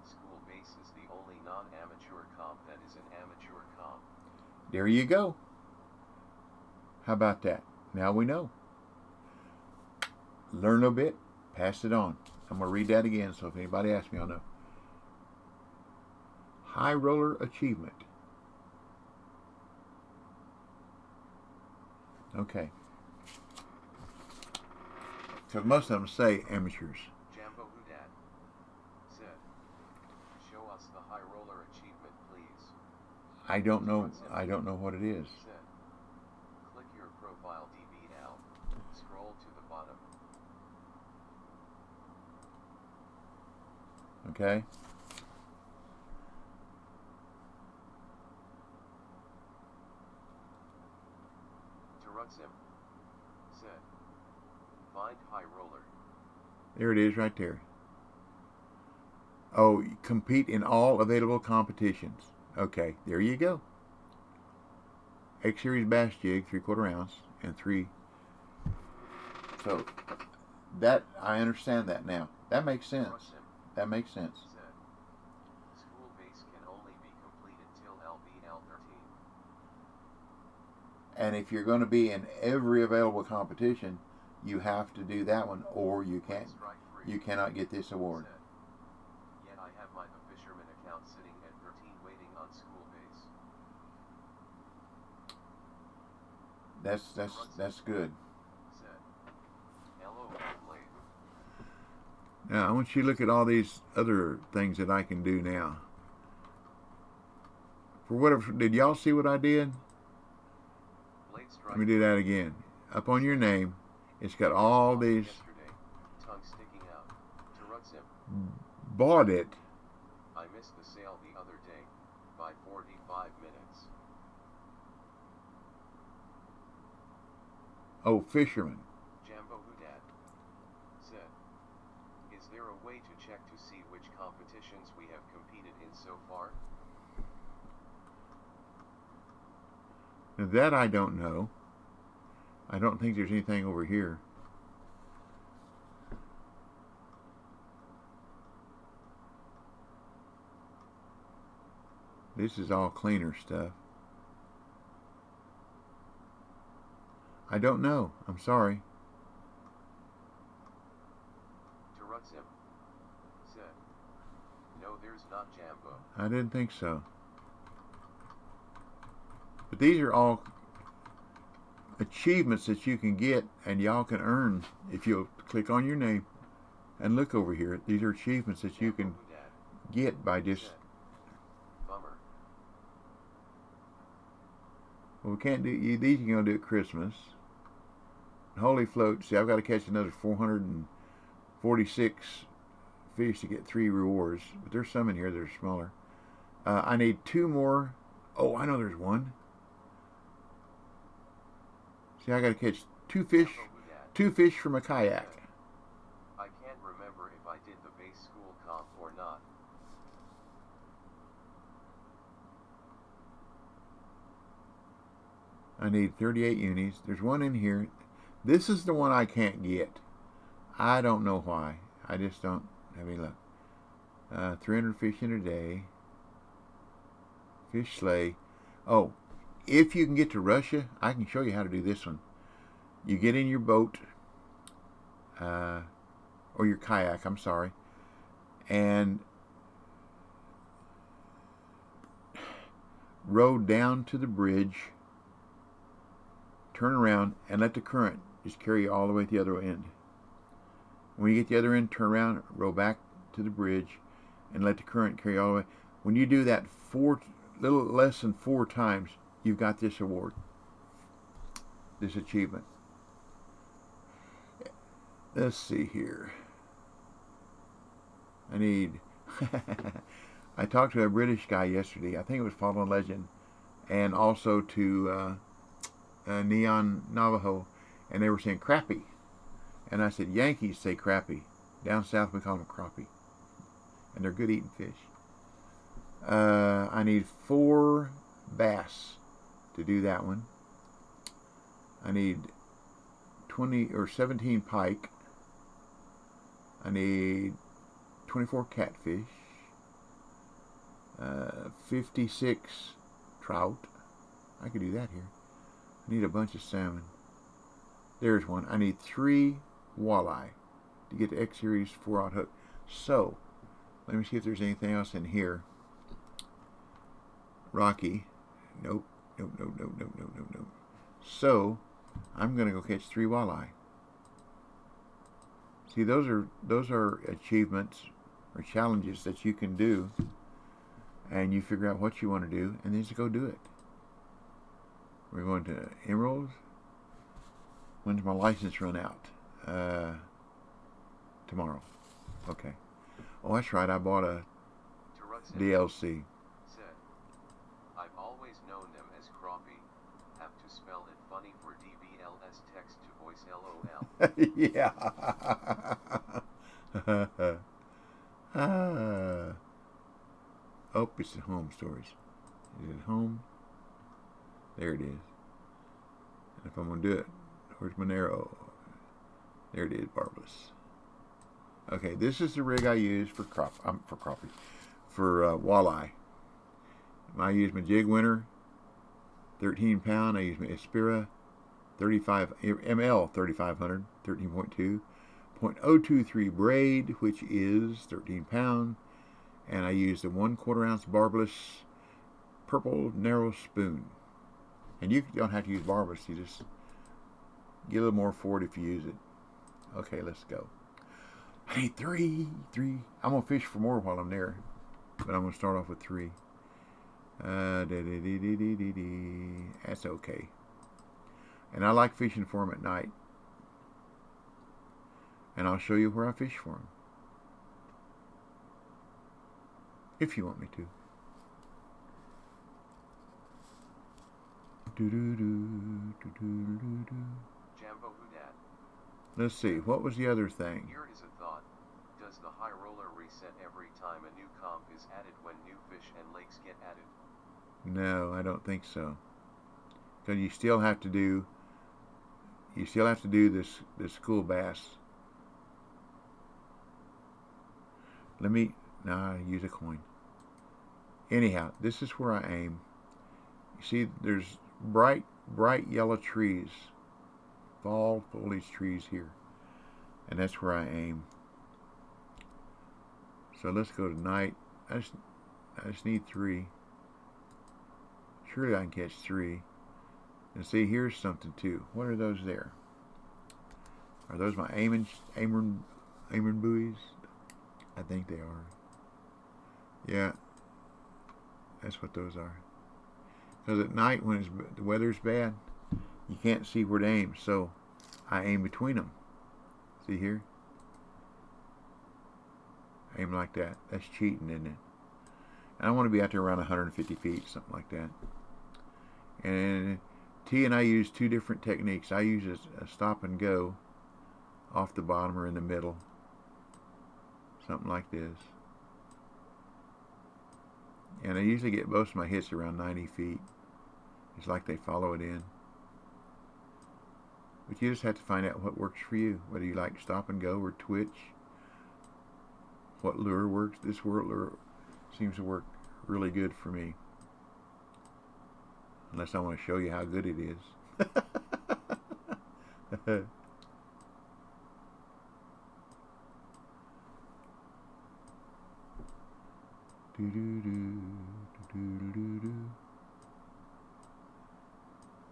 School base is the only non-amateur comp that is an amateur comp. There you go. How about that? Now we know. Learn a bit, pass it on. I'm going to read that again, so if anybody asks me, I'll know. High roller achievement. Okay. Because most of them say amateurs. Jambo Hudat said, "Show us the high roller achievement, please." I don't know what it is. Said, "Click your profile DB now. Scroll to the bottom." Okay. Tarutsim said, "Find high roller." There it is right there. Oh, compete in all available competitions. Okay, there you go. X Series bass jig, 3/4 ounce, and 3. So, that, I understand that now. That makes sense. That makes sense. Said, "School base can only be completed till LBL 13. And if you're going to be in every available competition, you have to do that one, or you can't. You cannot get this award. Yet I have my The Fisherman account sitting at 13 waiting on school base. That's good. LOL. Now I want you to look at all these other things that I can do now. For whatever, did y'all see what I did? Let me do that again. Up on your name, it's got all these. Tongue sticking out. Bought it. I missed the sale the other day by 45 minutes. Oh, fisherman. Jambo Hudad said, is there a way to check to see which competitions we have competed in so far? Now that I don't know. I don't think there's anything over here. This is all cleaner stuff. I don't know. I'm sorry. Tarutsim said, no, there's not Jambo. I didn't think so. But these are all achievements that you can get and y'all can earn if you'll click on your name and look over here. These are achievements that you can get by just. Bummer. Well, we can't do these. You're gonna do at Christmas. Holy float! See, I've got to catch another 446 fish to get 3 rewards. But there's some in here that are smaller. I need 2 more. Oh, I know there's one. See, I got to catch 2 fish. 2 fish from a kayak. I can't remember if I did the base school comp or not. I need 38 unis. There's one in here. This is the one I can't get. I don't know why. I just don't have any luck. 300 fish in a day. Fish sleigh. Oh, if you can get to Russia, I can show you how to do this one. You get in your boat, or your kayak, I'm sorry, and row down to the bridge, turn around, and let the current just carry you all the way to the other end. When you get to the other end, turn around, row back to the bridge, and let the current carry you all the way. When you do that little less than 4 times, you've got this award, this achievement. Let's see here. I need. I talked to a British guy yesterday. I think it was Fallen Legend, and also to Neon Navajo, and they were saying crappie, and I said Yankees say crappie. Down south we call them crappie, and they're good eating fish. I need 4 bass to do that one. I need 20 or 17 pike. I need 24 catfish. 56 trout. I could do that here. I need a bunch of salmon. There's one. I need 3 walleye to get the X Series 4-aught hook. So, let me see if there's anything else in here. Rocky. Nope. Nope. So, I'm going to go catch 3 walleye. See, those are achievements or challenges that you can do, and you figure out what you want to do, and then just go do it. We're going to Emerald. When's my license run out? Tomorrow. Okay. Oh, that's right. I bought a DLC. I've always known them as Crappie. Have to spell it funny for DVLS text to voice LOL. Yeah. Oh, it's the home stories. Is it home? There it is. And if I'm going to do it, where's my arrow? There it is, Barbless. Okay, this is the rig I use for walleye. I use my jig winner 13 pound, I use my Aspira 35 ml 3500, 13.2, 0.023 braid, which is 13 pound, and I use the 1/4 ounce barbless purple narrow spoon. And you don't have to use barbless, you just get a little more for it if you use it. Okay, let's go. I need three. I'm gonna fish for more while I'm there, but I'm gonna start off with 3. That's okay. And I like fishing for them at night. And I'll show you where I fish for them, if you want me to. Jambo Hudat. Let's see, what was the other thing? Here is a thought. Does the high roller reset every time a new comp is added when new fish and lakes get added? No, I don't think so. Because you still have to do this school bass. I use a coin. Anyhow, this is where I aim. You see, there's bright yellow trees, fall foliage trees here, and that's where I aim. So let's go tonight. I just need 3. Surely I can catch 3. And see, here's something too. What are those there? Are those my aiming buoys? I think they are. Yeah, that's what those are. Because at night when the weather's bad, you can't see where to aim, so I aim between them. See here? Aim like that. That's cheating, isn't it? And I want to be out there around 150 feet, something like that. And T and I use 2 different techniques. I use a stop and go off the bottom or in the middle. Something like this. And I usually get most of my hits around 90 feet. It's like they follow it in. But you just have to find out what works for you. Whether you like stop and go or twitch. What lure works. This lure seems to work really good for me. Unless I want to show you how good it is.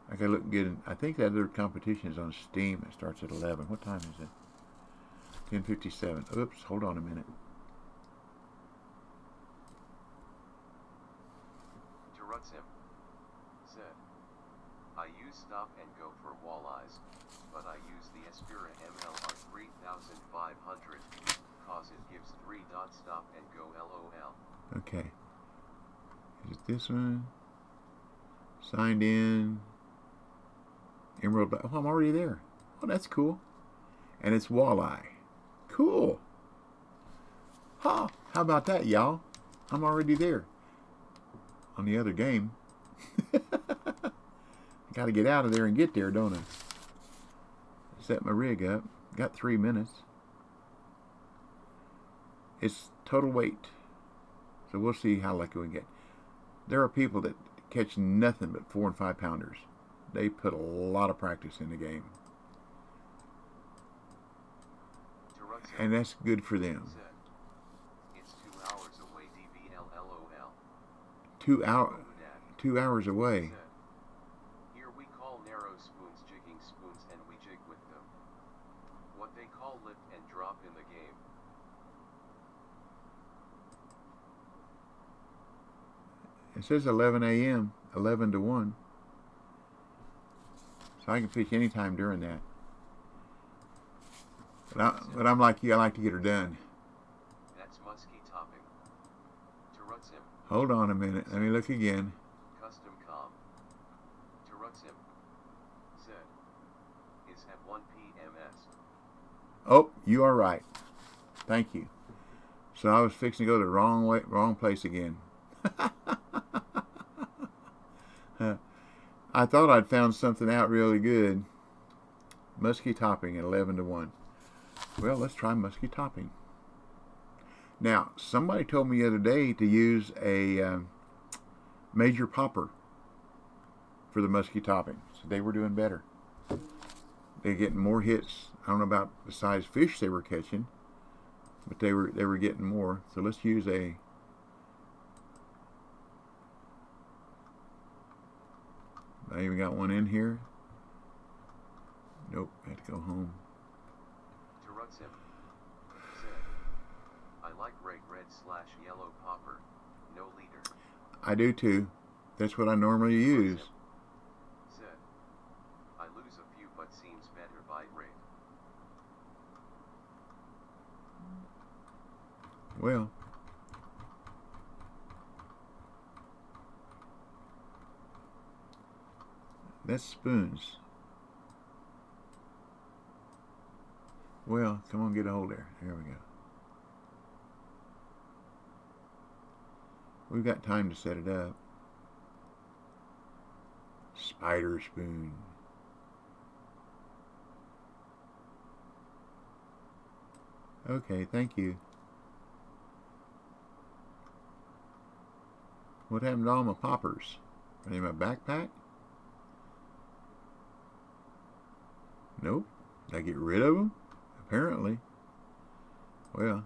I gotta look good. I think that other competition is on Steam. It starts at 11. What time is it? 10:57. Oops, hold on a minute. Terutsim said, I use stop and go for walleyes, but I use the Aspira MLR 3500, cause it gives 3 dot stop and go LOL. Okay. Is it this one? Signed in. Emerald. Oh, I'm already there. Oh, that's cool. And it's walleye. Cool. Huh. How about that, y'all? I'm already there. On the other game. Got to get out of there and get there, don't I? Set my rig up. Got 3 minutes. It's total weight. So we'll see how lucky we get. There are people that catch nothing but 4 and 5 pounders. They put a lot of practice in the game. And that's good for them. It's 2 hours away, DVLLOL. 2 hours away. Here we call narrow spoons jigging spoons and we jig with them. What they call lift and drop in the game. It says 11 a.m., 11 to 1. So I can fish anytime during that. But I'm like you, I like to get her done. That's musky topping. Terutsim. Hold on a minute, let me look again. Custom com. Terutsim. Z. Is at 1 PMS. Oh, you are right. Thank you. So I was fixing to go the wrong place again. I thought I'd found something out really good. Muskie topping at 11 to 1. Well, let's try muskie topping. Now, somebody told me the other day to use a major popper for the musky topping. So they were doing better. They're getting more hits. I don't know about the size fish they were catching, but they were getting more. So let's use a I even got one in here. Nope, I had to go home. Terutsim said, I like red/yellow popper, no leader. I do too. That's what I normally use. Said, I lose a few but seems better bite rate. Well, that's spoons. Well, come on, get a hold there. Here we go. We've got time to set it up. Spider spoon. Okay, thank you. What happened to all my poppers? Are they in my backpack? Nope. Did I get rid of them? Apparently. Well.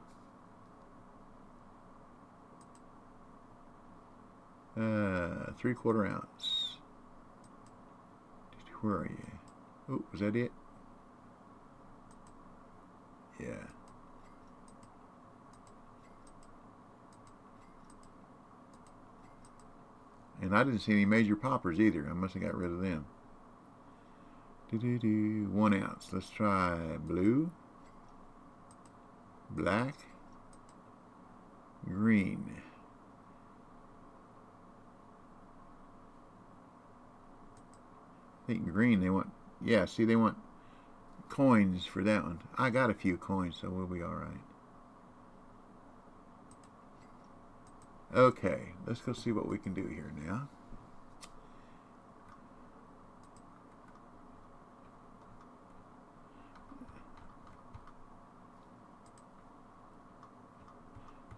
3/4 ounce. Where are you? Oh, was that it? Yeah. And I didn't see any major poppers either. I must have got rid of them. 1 ounce. Let's try blue, black, green. I think green they want, yeah, see they want coins for that one. I got a few coins, so we'll be alright. Okay, let's go see what we can do here now.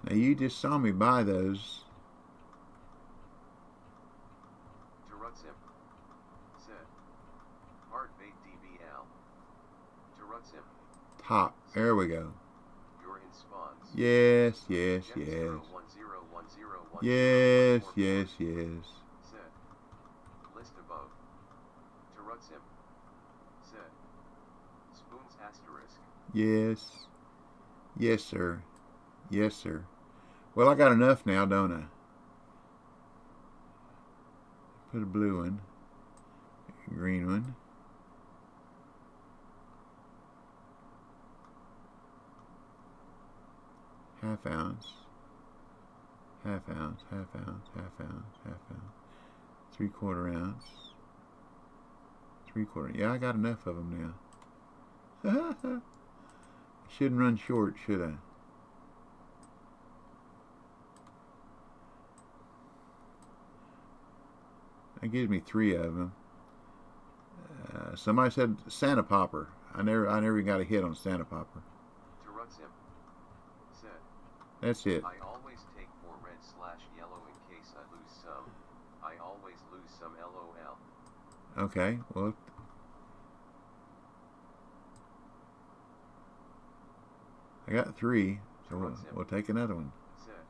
Now you just saw me buy those. Terutsim said, hard bait DBL. Terutsim. Top. There we go. You're in spawns. Yes, yes, Jet yes. 0101010 Yes, yes, yes. Said, list above. Terutsim said, spoons asterisk. Yes. Yes, sir. Yes, sir. Well, I got enough now, don't I? Put a blue one. A green one. Half ounce. Half ounce, half ounce, half ounce, half ounce. 3/4 ounce. 3/4. Yeah, I got enough of them now. Shouldn't run short, should I? That gives me 3 of them. Somebody said Santa Popper. I never even got a hit on Santa Popper. Terutsim said, That's it. I always take 4 red/yellow in case I lose some. I always lose some LOL. Okay, well, I got 3, so we'll take another one. Said,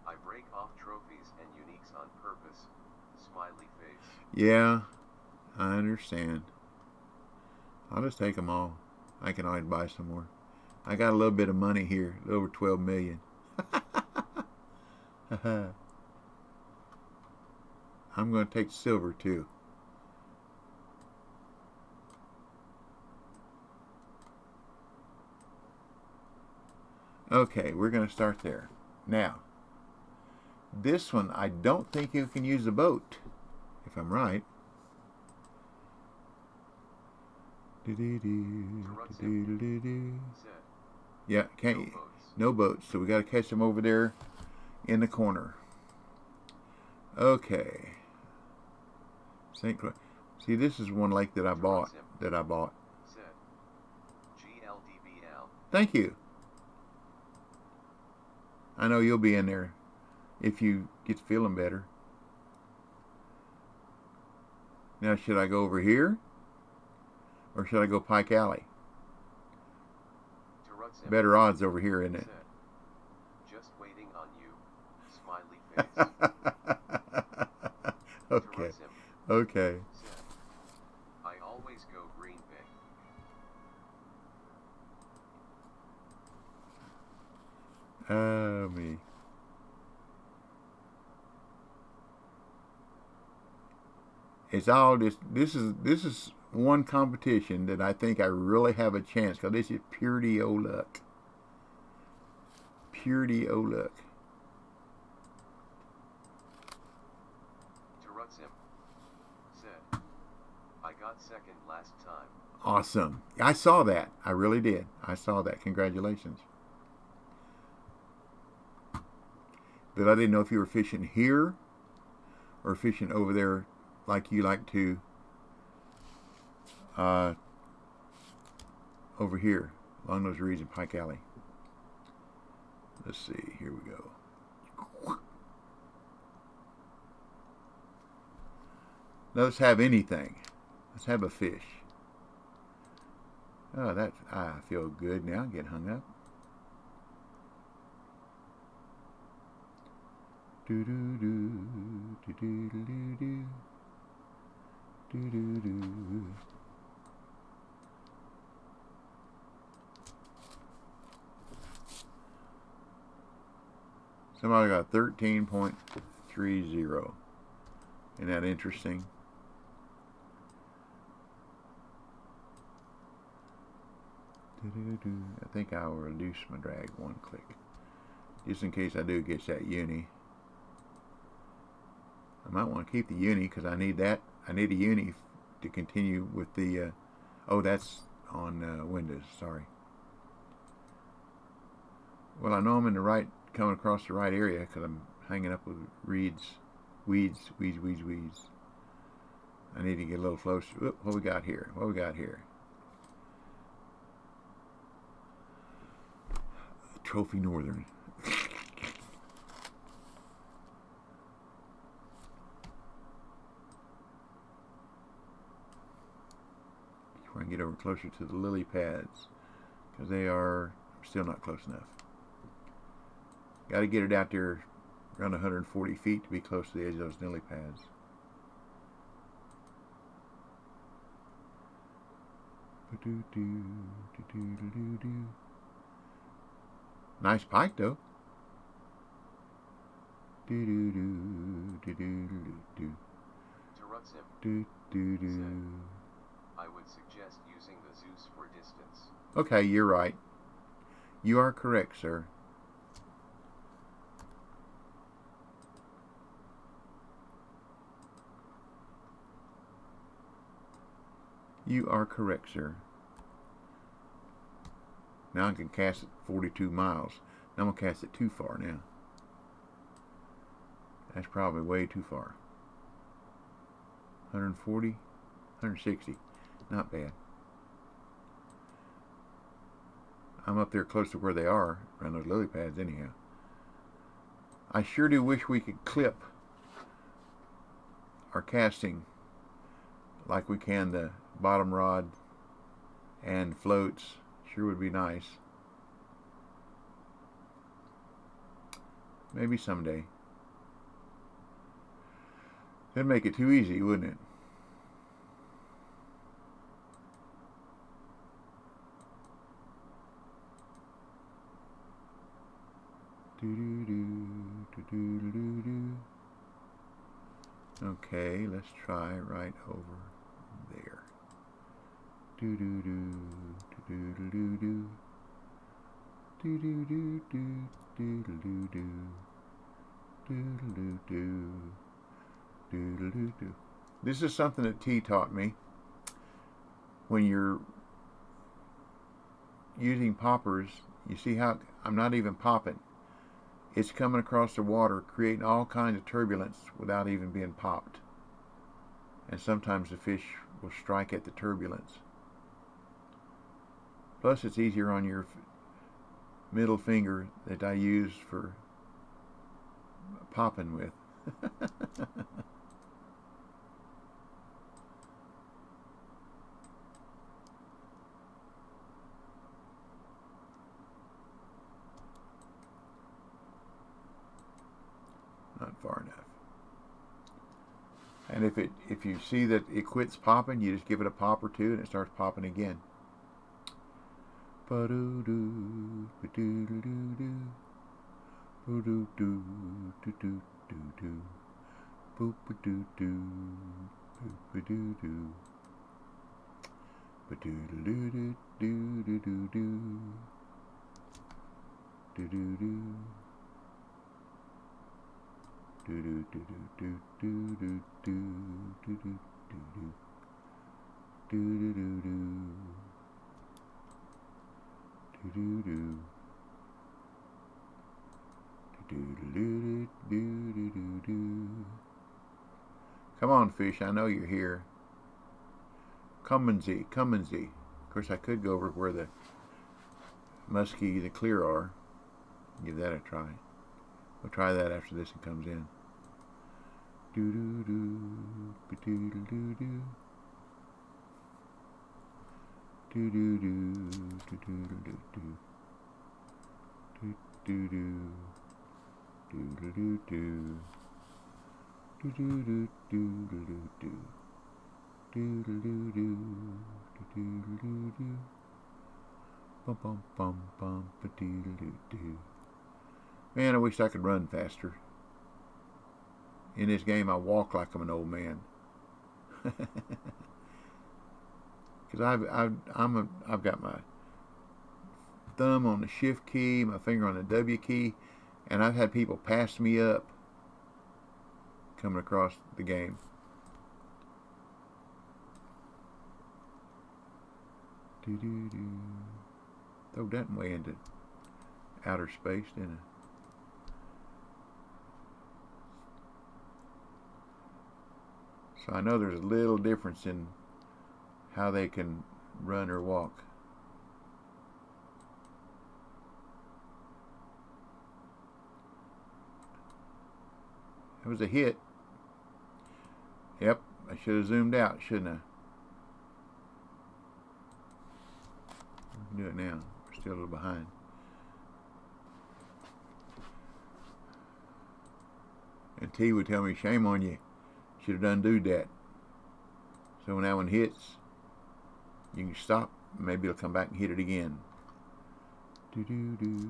I break off trophies and uniques on purpose. Smiley face. Yeah, I understand. I'll just take them all. I can always buy some more. I got a little bit of money here, over 12 million. I'm going to take silver too. Okay, we're going to start there. Now, this one, I don't think you can use a boat, if I'm right. Yeah, can't you? No boats, so we got to catch them over there in the corner. Okay. St. Croix. See, this is one lake that I bought. GLDBL. Thank you. I know you'll be in there if you get feeling better. Now, should I go over here? Or should I go Pike Alley? Better odds over here, isn't it? Just waiting on you. Smiley face. Okay. Okay. I always go Green Bay. Me. It's all this. This is one competition that I think I really have a chance, because this is purity o luck. Purity o luck. Said, I got second last time. Awesome. I saw that. I really did. I saw that. Congratulations. But I didn't know if you were fishing here or fishing over there like you like to over here along those reeds in Pike Alley. Let's see. Here we go. Let's have anything. Let's have a fish. Oh, that I feel good now. Get hung up. Do do do do do do do do do do. Somebody got 13.30. Isn't that interesting? I think I'll reduce my drag one click, just in case I do get that uni. I might want to keep the uni because I need that. I need a uni to continue with the. Oh, that's on Windows. Sorry. Well, I know I'm in the right, coming across the right area because I'm hanging up with weeds. I need to get a little closer. Oop, what we got here? What we got here? Trophy Northern. Try and get over closer to the lily pads because they are still not close enough. Got to get it out there around 140 feet to be close to the edge of those lily pads. Nice pike though. To Ruts him. I would suggest using the Zeus for distance. Okay, you're right. You are correct, sir. You are correct, sir. Now I can cast it 42 miles. Now I'm going to cast it too far now. That's probably way too far. 140, 160. Not bad. I'm up there close to where they are, around those lily pads anyhow. I sure do wish we could clip our casting like we can the bottom rod and floats. Sure would be nice. Maybe someday. That'd make it too easy, wouldn't it? Okay, let's try right over there. This is something that T taught me. When you're using poppers, you see how I'm not even popping. It's coming across the water, creating all kinds of turbulence without even being popped. And sometimes the fish will strike at the turbulence. Plus, it's easier on your middle finger that I use for popping with. not far enough. And if you see that it quits popping, you just give it a pop or two and it starts popping again. Ba-doo-doo, ba-doo-doo-doo-doo, ba-doo-doo, doo-doo-doo-doo, boop-ba-doo-doo, boop-ba-doo-doo, ba-doo-doo-doo-doo-doo-doo-doo, doo-doo-doo. Do do do do do do do do do do do do do do do do. Come on, fish! I know you're here. Come and see, come and see. Of course, I could go over where the muskie, the clear are. Give that a try. We'll try that after this one comes in. Do do do, ba do do do do, do do do, do do do do, do do do, do do do do, do do do do do do, do do do do, do do do do, bum bum bum bum, ba do do do. Man, I wish I could run faster. In this game, I walk like I'm an old man. Because I've got my thumb on the shift key, my finger on the W key, and I've had people pass me up coming across the game. Doo-doo-doo. Throw that way into outer space, didn't I? So I know there's a little difference in how they can run or walk. It was a hit. Yep, I should have zoomed out, shouldn't I? I can do it now. We're still a little behind. And T would tell me, shame on you. Should have done do that. So when that one hits, you can stop. Maybe it'll come back and hit it again. Do do do do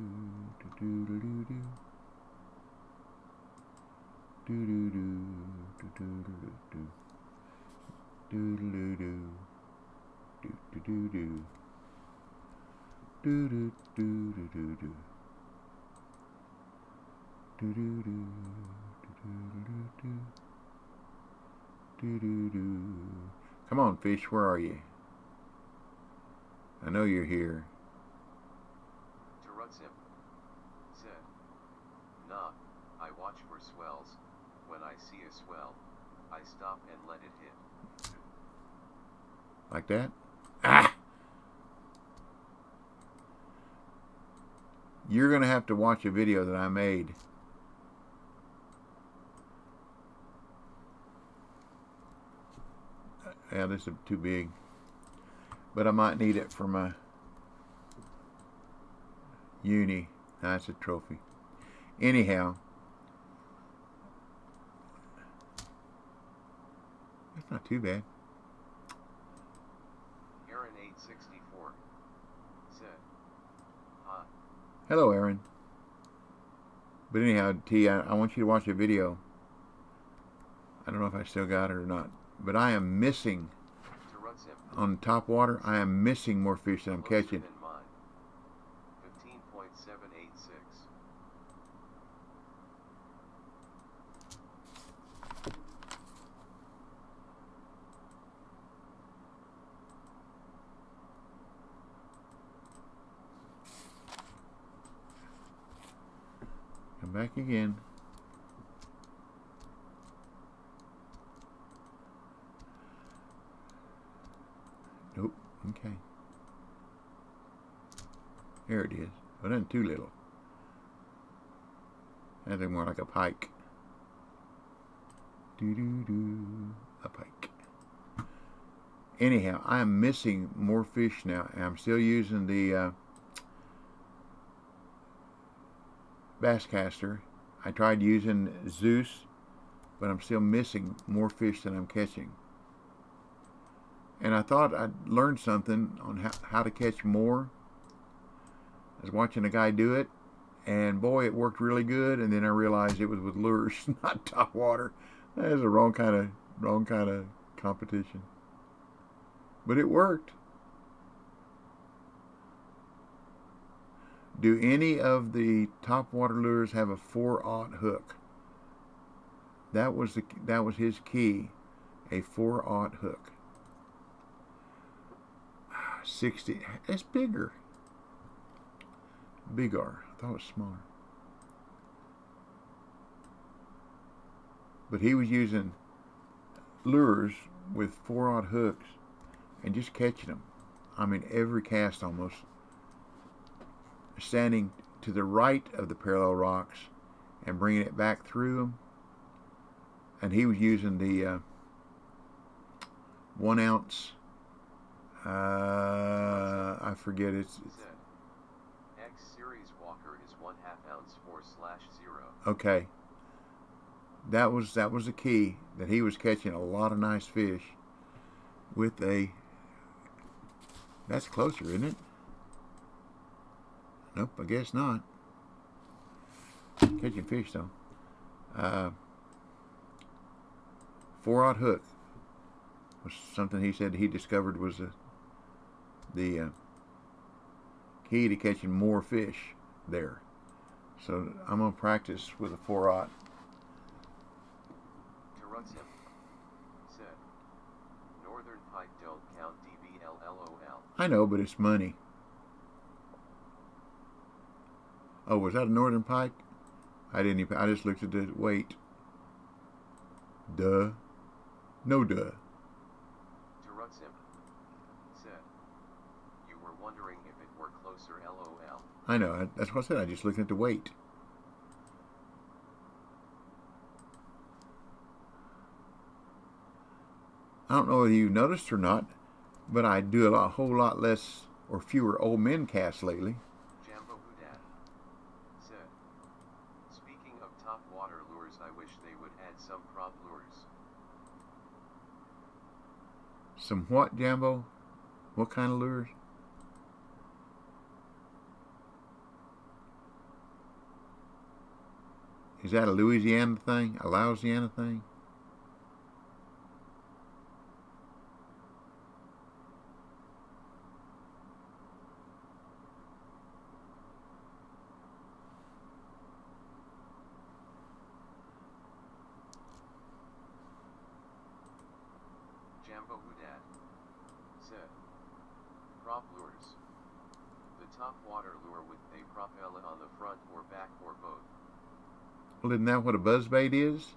do do do do. Do do do do do do do. Do do do do do do do. Do do do do do do. Do do do do do do. Do do do. Come on, fish, where are you? I know you're here. Tarutsim said, nah, I watch for swells. When I see a swell, I stop and let it hit. Like that? Ah! You're going to have to watch a video that I made. Yeah, this is too big. But I might need it for my uni. That's a trophy. Anyhow. That's not too bad. Aaron 864 said, hi. Hello, Aaron. But anyhow, T, I want you to watch a video. I don't know if I still got it or not. But I am missing, on top water, I am missing more fish than I'm catching. 15.786. Come back again. Nope. Okay. There it is. Well, not too little. That's more like a pike. Doo-doo-doo. A pike. Anyhow, I am missing more fish now. And I'm still using the Basscaster. I tried using Zeus, but I'm still missing more fish than I'm catching. And I thought I'd learned something on how to catch more. I was watching a guy do it, and boy, it worked really good. And then I realized it was with lures, not top water. That is the wrong kind of competition. But it worked. Do any of the top water lures have a 4/0 hook? That was his key, a 4/0 hook. 60. That's bigger. Bigger. I thought it was smaller. But he was using lures with 4/0 hooks and just catching them. I mean, every cast almost. Standing to the right of the parallel rocks and bringing it back through them. And he was using the 1 ounce. I forget it's X series Walker is 1/2 ounce 4/0. Okay. That was the key, that he was catching a lot of nice fish with a. That's closer, isn't it? Nope, I guess not. Catching fish though. 4/0 hook was something he said he discovered was the key to catching more fish there. So I'm gonna practice with a 4/0. Terutsim said, Northern Pike don't count DBLLOL. I know, but it's money. Oh, was that a northern pike? I didn't even. I just looked at the weight. Duh. No duh. Terutsim said, you were wondering if it were closer LOL. I know. That's what I said. I just looked at the weight. I don't know whether you noticed or not, but I do a whole lot less or fewer old men casts lately. Jambo Hudat said, speaking of top water lures, I wish they would add some prop lures. Some what, Jambo? What kind of lures? Is that a Louisiana thing? A Louisiana thing? Jambo Hudat said, prop lures. The top water lure with a propeller on the front or back or both. Well, isn't that what a buzzbait is?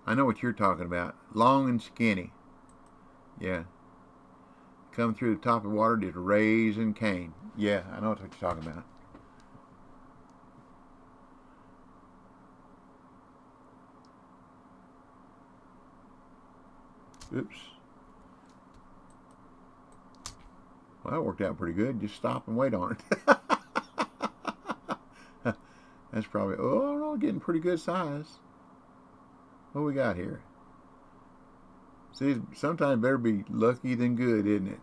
I know what you're talking about. Long and skinny. Yeah. Come through the top of the water, just raising cane. Yeah, I know what you're talking about. Oops. Well, that worked out pretty good. Just stop and wait on it. That's probably, oh no, getting pretty good size. What we got here? See, sometimes better be lucky than good, isn't it?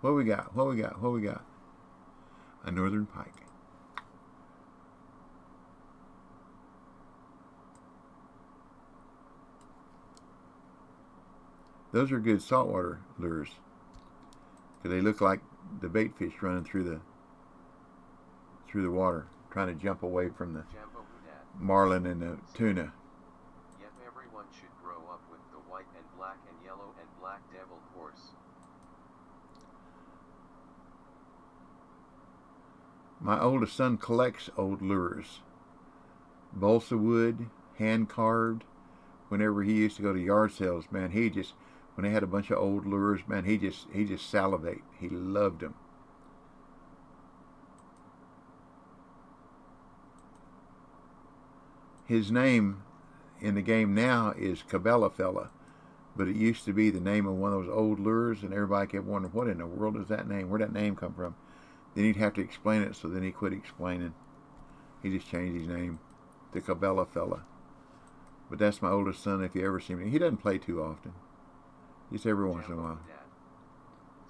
What we got? What we got? What we got? A northern pike. Those are good saltwater lures, because they look like the bait fish running through the water, trying to jump away from the marlin and the tuna. Yet everyone should grow up with the white and black and yellow and black devil course. My oldest son collects old lures. Balsa wood, hand carved. Whenever he used to go to yard sales, man, when they had a bunch of old lures, man, he just salivate. He loved them. His name in the game now is Cabela Fella, but it used to be the name of one of those old lures, and everybody kept wondering, what in the world is that name? Where'd that name come from? Then he'd have to explain it, so then he quit explaining. He just changed his name to Cabela Fella. But that's my oldest son. If you ever see me, he doesn't play too often. Just every once in a while. Dad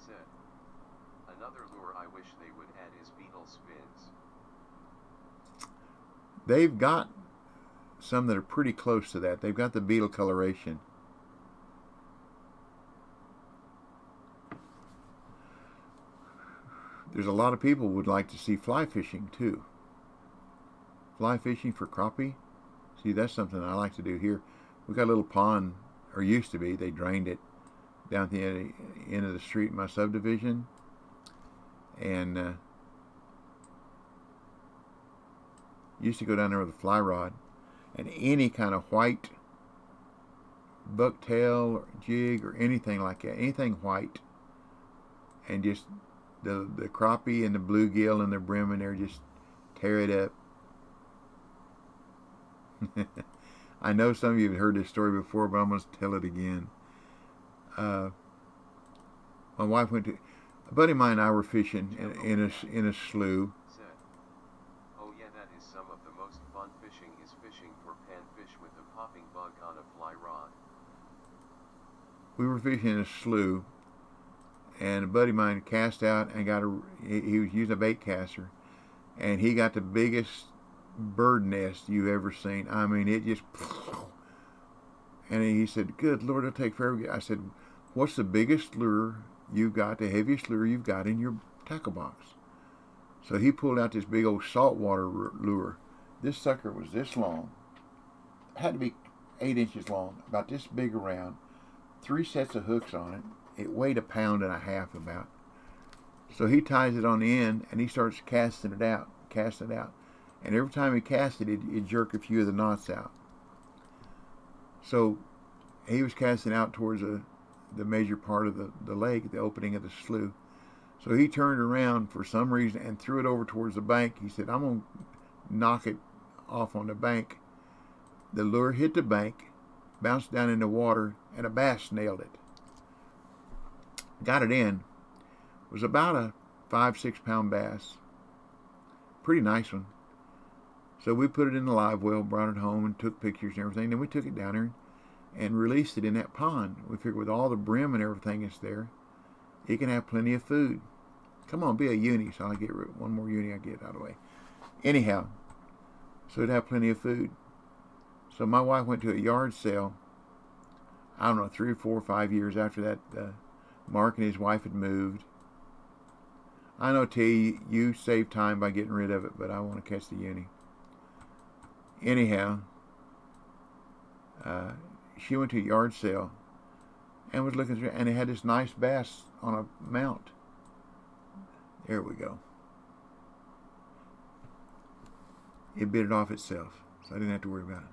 said, another lure I wish they would add is beetle spins. They've got some that are pretty close to that. They've got the beetle coloration. There's a lot of people would like to see fly fishing too. Fly fishing for crappie. See, that's something I like to do here. We got a little pond, or used to be. They drained it down at the end of the street in my subdivision. And used to go down there with a fly rod. And any kind of white bucktail or jig or anything like that. Anything white. And just the crappie and the bluegill and the brim in there, just tear it up. I know some of you have heard this story before, but I'm going to tell it again. My wife went to, a buddy of mine and I were fishing in a slough. Oh yeah, that is some of the most fun fishing is fishing for panfish with a popping bug on a fly rod. We were fishing in a slough, and a buddy of mine cast out and he was using a bait caster, and he got the biggest bird nest you've ever seen. I mean, it just, and he said, good Lord, it'll take forever. I said, what's the biggest lure you've got, the heaviest lure you've got in your tackle box? So he pulled out this big old saltwater lure. This sucker was this long. It had to be 8 inches long, about this big around, 3 sets of hooks on it. It weighed 1.5 pounds about. So he ties it on the end and he starts casting it out. And every time he cast it, it'd jerk a few of the knots out. So he was casting out towards the major part of the lake, the opening of the slough. So he turned around for some reason and threw it over towards the bank. He said, I'm going to knock it off on the bank. The lure hit the bank, bounced down in the water, and a bass nailed it. Got it in. It was about a 5-6 pound bass. Pretty nice one. So we put it in the live well, brought it home, and took pictures and everything. Then we took it down there and released it in that pond. We figured with all the brim and everything that's there, it can have plenty of food. Come on, be a uni, so I'll get one more uni I get out of the way. Anyhow, so it'd have plenty of food. So my wife went to a yard sale, I don't know, 3 or 4 or 5 years after that. Mark and his wife had moved. I know, T, you saved time by getting rid of it, but I want to catch the uni. Anyhow, she went to a yard sale and was looking through, and it had this nice bass on a mount. There we go. It bit it off itself, so I didn't have to worry about it.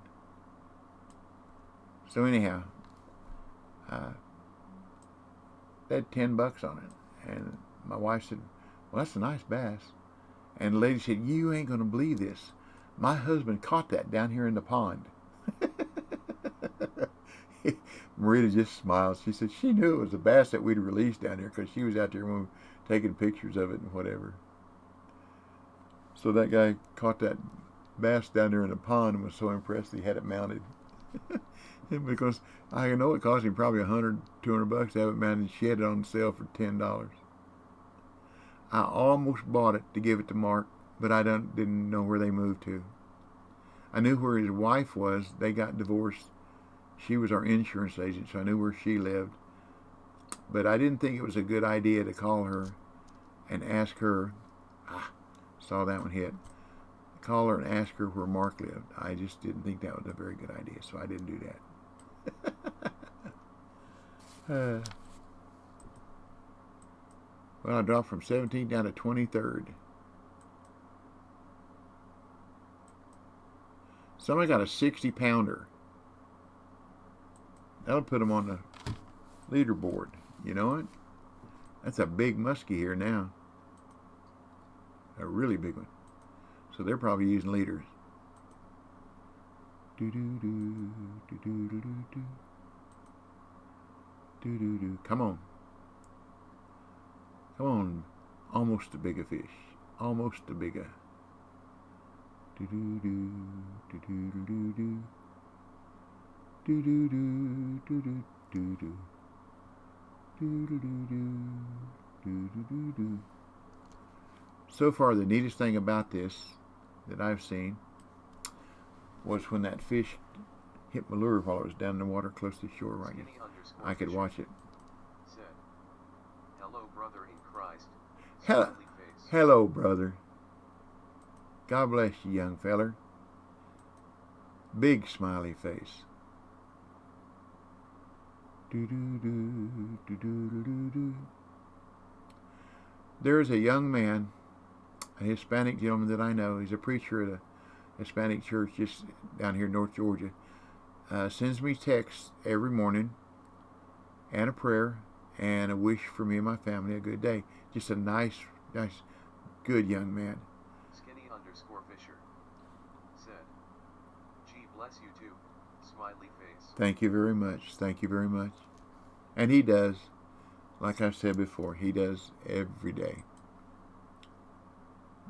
So anyhow, they had $10 on it, and my wife said, well, that's a nice bass. And the lady said, you ain't going to believe this. My husband caught that down here in the pond. Marita just smiled. She said she knew it was a bass that we'd released down there because she was out there when we were taking pictures of it and whatever. So that guy caught that bass down there in the pond and was so impressed he had it mounted. Because I know it cost him probably $100, $200 to have it mounted. She had it on sale for $10. I almost bought it to give it to Mark, but I didn't know where they moved to. I knew where his wife was. They got divorced. She was our insurance agent, so I knew where she lived. But I didn't think it was a good idea to call her and ask her. Saw that one hit. Call her and ask her where Mark lived. I just didn't think that was a very good idea, so I didn't do that. Well, I dropped from 17 down to 23rd. Somebody got a 60-pounder. That'll put them on the leaderboard. You know it? That's a big muskie here now. A really big one. So they're probably using leaders. Do-do-do, do-do-do-do-do. Do-do-do. Come on. Come on. Almost a bigger fish. Almost a bigger. Do do do do do do do do do do do do do do. So far, the neatest thing about this that I've seen was when that fish hit my lure while it was down in the water close to the shore right now. I could watch it. Said, hello, brother in Christ. Hello, hello, brother. God bless you, young feller. Big smiley face. There's a young man, a Hispanic gentleman that I know. He's a preacher at a Hispanic church just down here in North Georgia. Sends me texts every morning and a prayer and a wish for me and my family a good day. Just a nice, good young man. Skinny_Fisher said, gee, bless you too. Smiley face. Thank you very much. Thank you very much. And he does, like I said before, he does every day.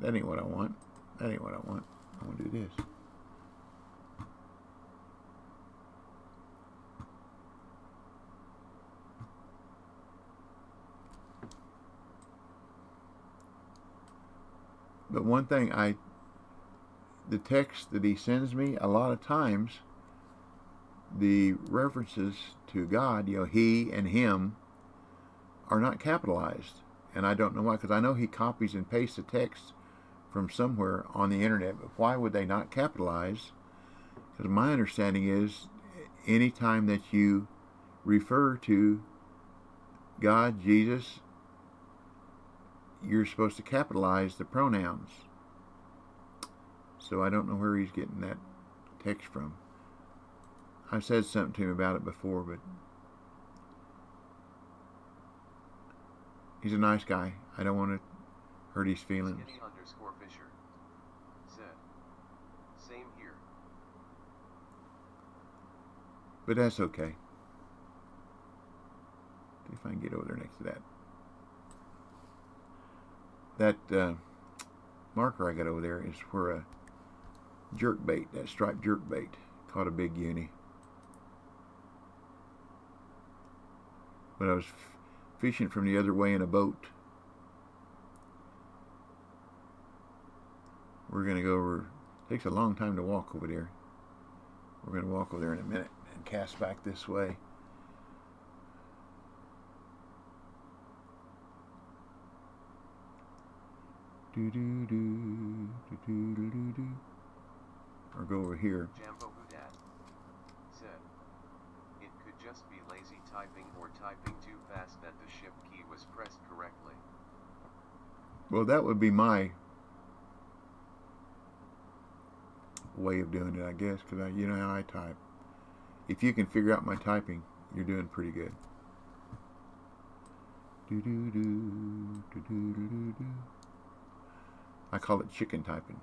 That ain't what I want. That ain't what I want. I want to do this. But one thing, the text that he sends me, a lot of times, the references to God, he and him, are not capitalized. And I don't know why, because I know he copies and pastes the text from somewhere on the internet, but why would they not capitalize? Because my understanding is, any time that you refer to God, Jesus, you're supposed to capitalize the pronouns. So I don't know where he's getting that text from. I said something to him about it before, but he's a nice guy. I don't want to hurt his feelings. Skinny_Fisher said, same here. But that's okay. See if I can get over there next to that. That marker I got over there is where a jerkbait, that striped jerkbait, caught a big uni. But I was fishing from the other way in a boat. We're going to go over, it takes a long time to walk over there. We're going to walk over there in a minute and cast back this way. Or go over here. Jambo Hudat said, it could just be lazy typing or typing too fast that the shift key was pressed correctly. Well, that would be my way of doing it, I guess, because you know how I type. If you can figure out my typing, you're doing pretty good. I call it chicken typing.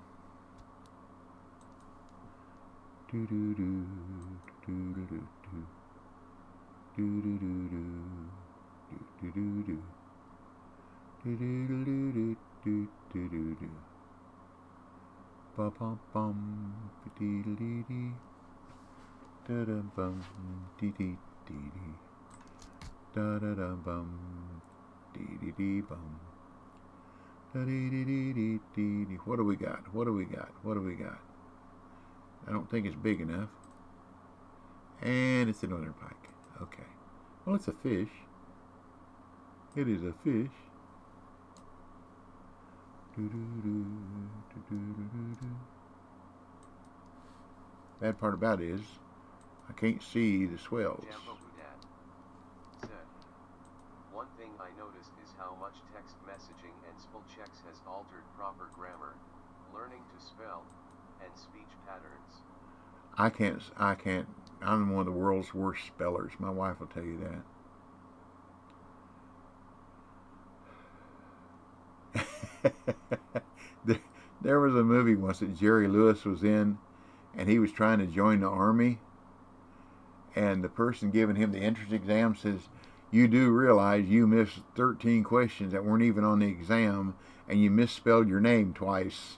Ba bum bum dee dee dee da da bum dee dee dee dee da da da bum dee dee dee bum da dee dee dee dee dee dee. What do we got? What do we got? What do we got? I don't think it's big enough. And it's a northern pike. Okay. Well, it's a fish. It is a fish. Bad part about it is I can't see the swells. Jambo Hudat said, one thing I noticed is how much text messaging and spell checks has altered proper grammar, learning to spell, and speech patterns. I can't. I'm one of the world's worst spellers. My wife will tell you that. There was a movie once that Jerry Lewis was in, and he was trying to join the army, and the person giving him the entrance exam says, you do realize you missed 13 questions that weren't even on the exam, and you misspelled your name twice.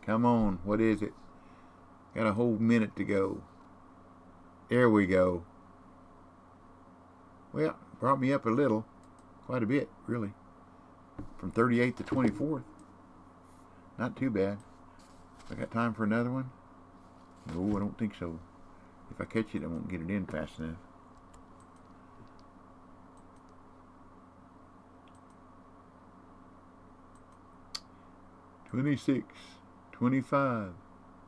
Come on. What is it? Got a whole minute to go. There we go. Well, brought me up a little. Quite a bit, really. From 38th to 24th. Not too bad. I got time for another one? No, I don't think so. If I catch it, I won't get it in fast enough. $26, $25,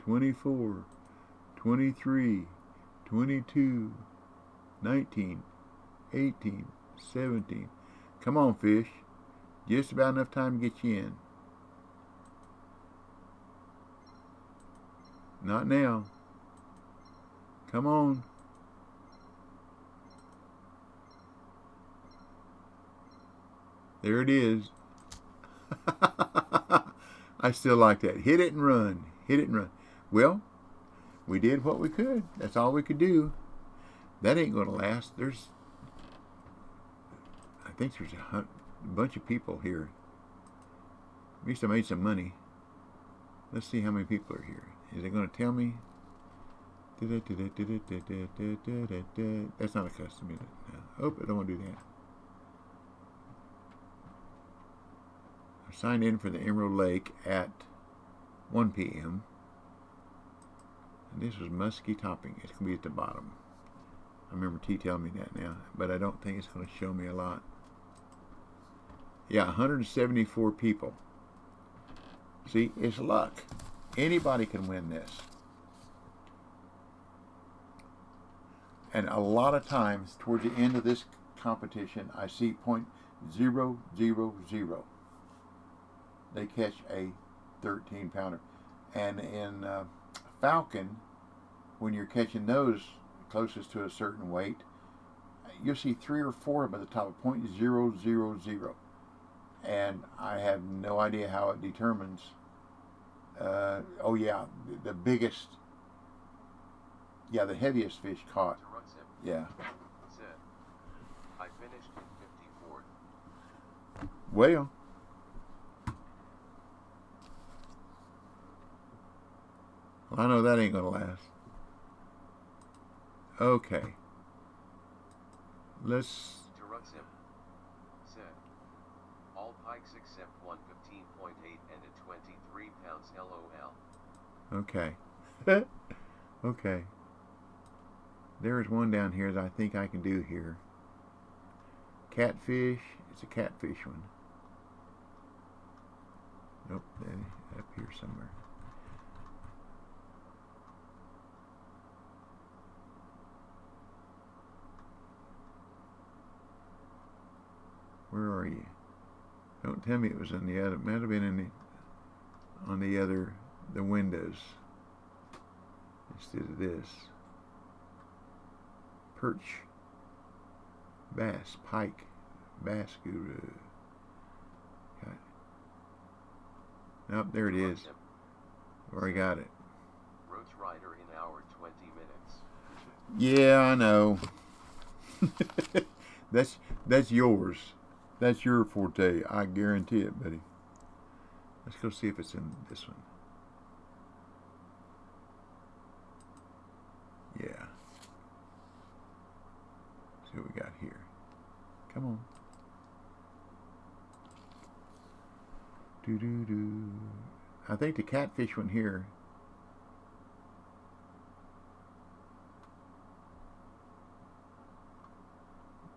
$24, $23, $22, $19, $18, $17. Come on, fish. Just about enough time to get you in. Not now. Come on. There it is. I still like that. Hit it and run. Hit it and run. Well, we did what we could. That's all we could do. That ain't going to last. I think there's a bunch of people here. At least I made some money. Let's see how many people are here. Is it going to tell me? That's not a custom, is it? No. Oh, I don't want to do that. I signed in for the Emerald Lake at 1 p.m. And this was Muskie topping. It's going to be at the bottom. I remember T telling me that now, but I don't think it's going to show me a lot. Yeah, 174 people. See, it's luck. Anybody can win this. And a lot of times, towards the end of this competition, I see .000. They catch a 13-pounder. And in Falcon, when you're catching those closest to a certain weight, you'll see 3 or 4 of them at the top of .000. And I have no idea how it determines. Oh yeah, the biggest, yeah, the heaviest fish caught. Yeah. I finished in 54th. Well, I know that ain't gonna last. Okay. Let's. Said all pikes except one 15.8 and a 23 pounds. LOL. Okay. Okay. There's one down here that I think I can do here. Catfish. It's a catfish one. Nope, up here somewhere. Where are you? Don't tell me it was in the other. Might have been in the windows instead of this. Perch, bass, pike, bass guru. Okay. Nope, there it is. Where I got it. Roach Rider in hour 20 minutes. Yeah, I know. That's yours. That's your forte. I guarantee it, buddy. Let's go see if it's in this one. Yeah. See what we got here. Come on. Doo-doo-doo. I think the catfish one here.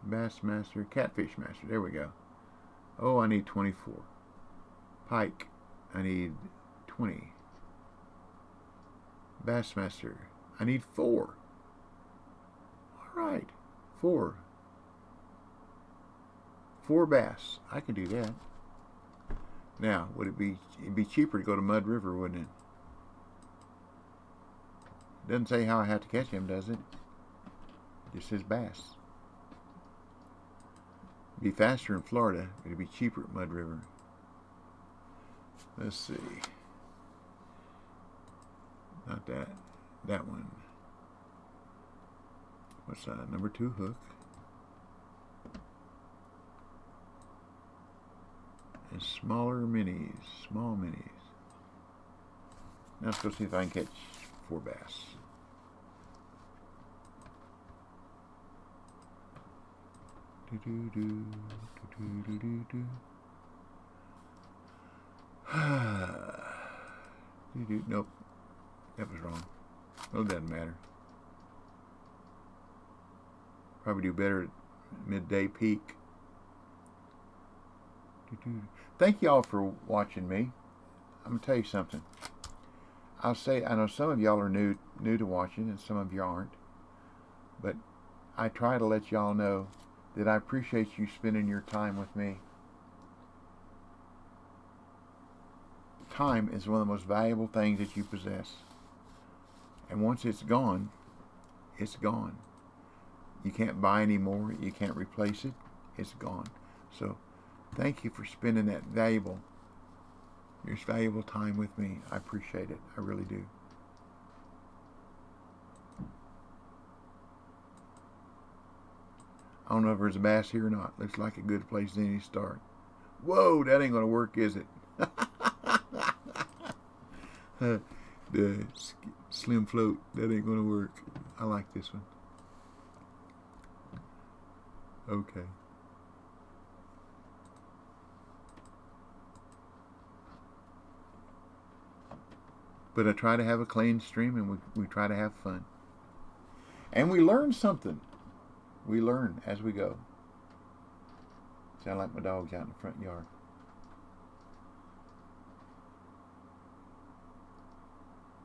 Bassmaster, Catfish Master. There we go. Oh, I need 24. Pike, I need 20. Bassmaster, I need 4. All right, 4. 4 bass. I can do that. Now, would it be? It'd be cheaper to go to Mud River, wouldn't it? Doesn't say how I have to catch him, does it? Just says bass. It'd be faster in Florida, but it'd be cheaper at Mud River. Let's see. Not that. That one. What's that? Number 2 hook. And smaller minis. Small minis. Now let's go see if I can catch 4 bass. Nope, that was wrong. Well, it doesn't matter. Probably do better at midday peak. Thank y'all for watching me. I'm gonna tell you something. I'll say, I know some of y'all are new to watching, and some of you aren't. But I try to let y'all know that I appreciate you spending your time with me. Time is one of the most valuable things that you possess. And once it's gone, it's gone. You can't buy any more. You can't replace it. It's gone. So thank you for spending that valuable time with me. I appreciate it. I really do. I don't know if there's a bass here or not. Looks like a good place to any start. Whoa, that ain't going to work, is it? The slim float, that ain't going to work. I like this one. Okay. But I try to have a clean stream, and we try to have fun. And we learn something. We learn as we go. Sound like my dog's out in the front yard.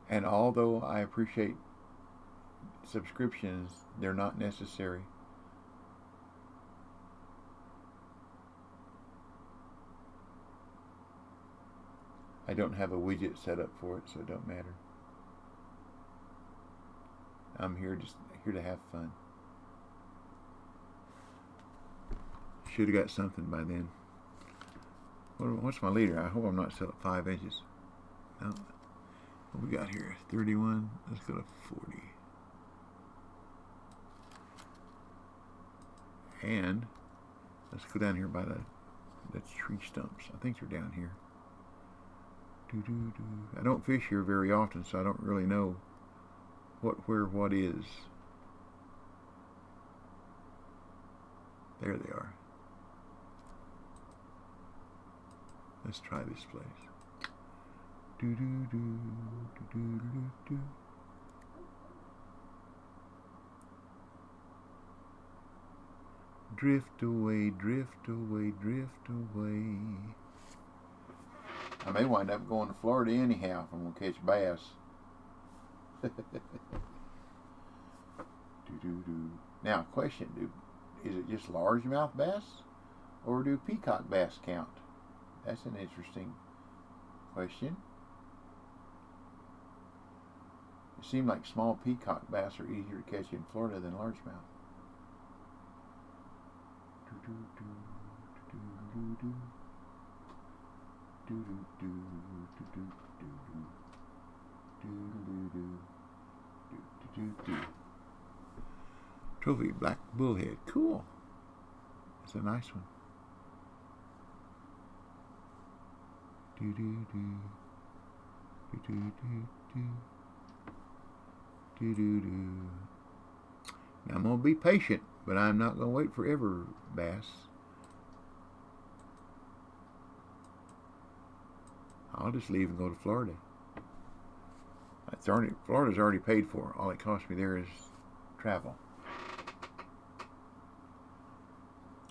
And although I appreciate subscriptions, they're not necessary. I don't have a widget set up for it, so it don't matter. I'm here to have fun. Should have got something by then. What's my leader? I hope I'm not still at 5 inches. No. What we got here? 31. Let's go to 40. And let's go down here by the tree stumps. I think they're down here. I don't fish here very often, so I don't really know what is. There they are. Let's try this place. Drift away, drift away, drift away. I may wind up going to Florida anyhow if I'm going to catch bass. Now, question, is it just largemouth bass? Or do peacock bass count? That's an interesting question. It seems like small peacock bass are easier to catch in Florida than largemouth. Trophy black bullhead. Cool. It's a nice one. Now I'm going to be patient, but I'm not going to wait forever, bass. I'll just leave and go to Florida. Florida's already paid for. All it cost me there is travel.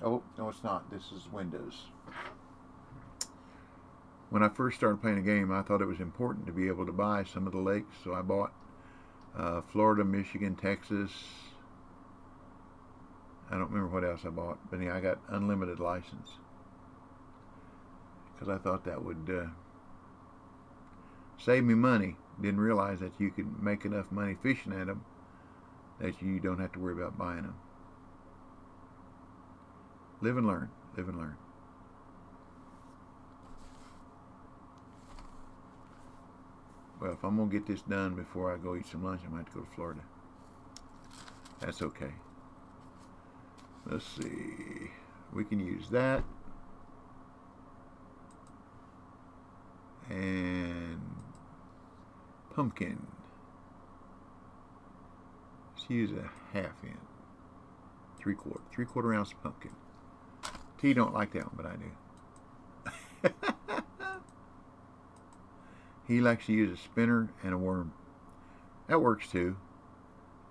Oh, no it's not. This is Windows. When I first started playing a game, I thought it was important to be able to buy some of the lakes, so I bought Florida, Michigan, Texas. I don't remember what else I bought, but yeah, I got unlimited license because I thought that would save me money. Didn't realize that you could make enough money fishing at them that you don't have to worry about buying them. Live and learn. Live and learn. Well, if I'm going to get this done before I go eat some lunch, I might have to go to Florida. That's okay. Let's see. We can use that. And pumpkin. Let's use a half in. 3/4 ounce pumpkin. T don't like that one, but I do. He likes to use a spinner and a worm. That works too.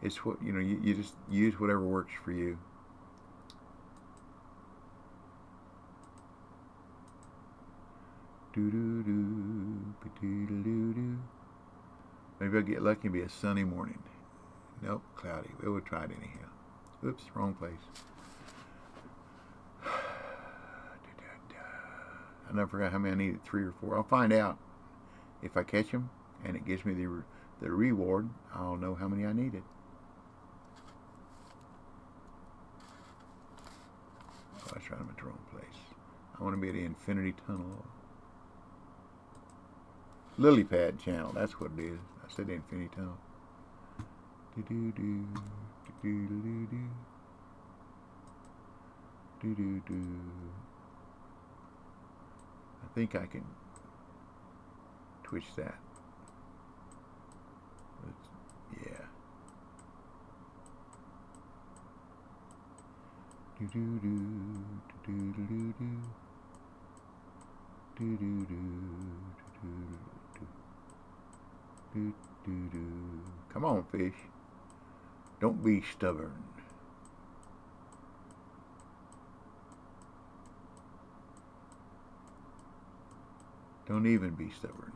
It's what, you know, you just use whatever works for you. Maybe I'll get lucky and be a sunny morning. Nope, cloudy. We'll try it anyhow. Oops, wrong place. I never forgot how many I needed, 3 or 4. I'll find out. If I catch them and it gives me the reward, I'll know how many I needed. Oh, I tried them at the wrong place. I want to be at the Infinity Tunnel. Lily Pad channel, that's what it is. I said the Infinity Tunnel. I think I can twitch that. Yeah. Come on, fish. Don't be stubborn. Don't even be stubborn.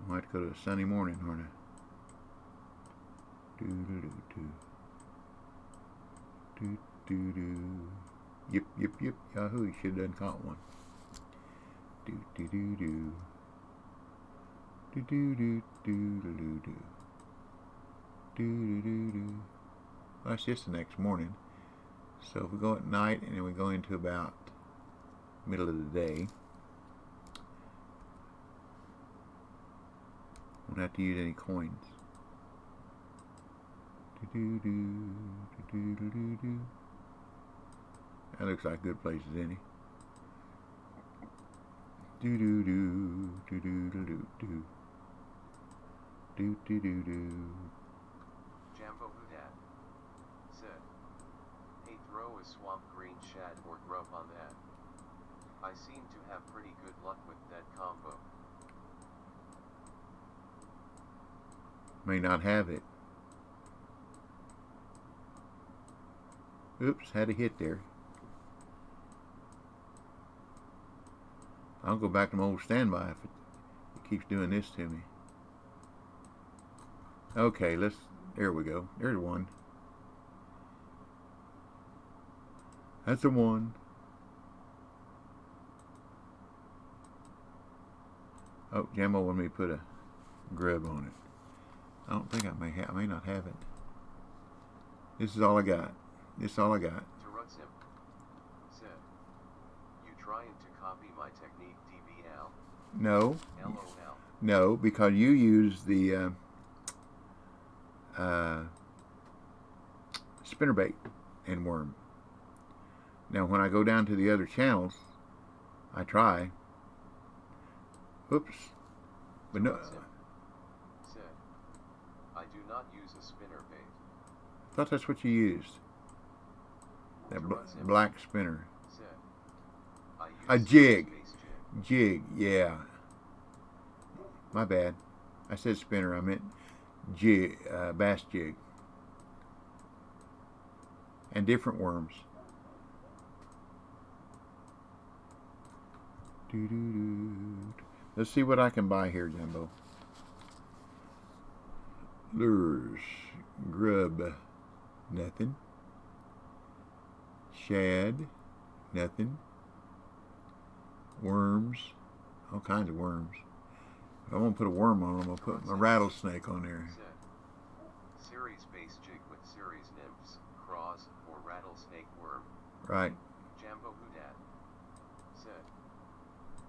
Might go to a sunny morning, aren't I? Yep, Yahoo! You should have done caught one. Well, that's just the next morning. So if we go at night and then we go into about middle of the day, won't have to use any coins. That looks like a good place as any. Jambo Hudat said, hey, throw a swamp green shad or grub on that. I seem to have pretty good luck with that combo. May not have it. Oops, had a hit there. I'll go back to my old standby if it keeps doing this to me. Okay, there we go. There's one. That's a one. Oh, Jambo wanted me to put a grub on it. I don't think I may not have it. This is all I got. This is all I got. Tarutzim said, you trying to copy my technique, DBL? No. LOL. No, because you use the spinnerbait and worm. Now, when I go down to the other channels, I try. Oops. But no. Said, I do not use a spinnerbait. I thought that's what you used. That black spinner. Said, I use A jig. Jig, yeah. My bad. I said spinner. I meant jig, bass jig. And different worms. Let's see what I can buy here, Jumbo. Lures, grub, nothing. Shad, nothing. Worms, all kinds of worms. If I want to put a worm on them, I'll put my rattlesnake on there. Series base jig with series nymphs, craws, or rattlesnake worm. Right. Jambo Houdat said,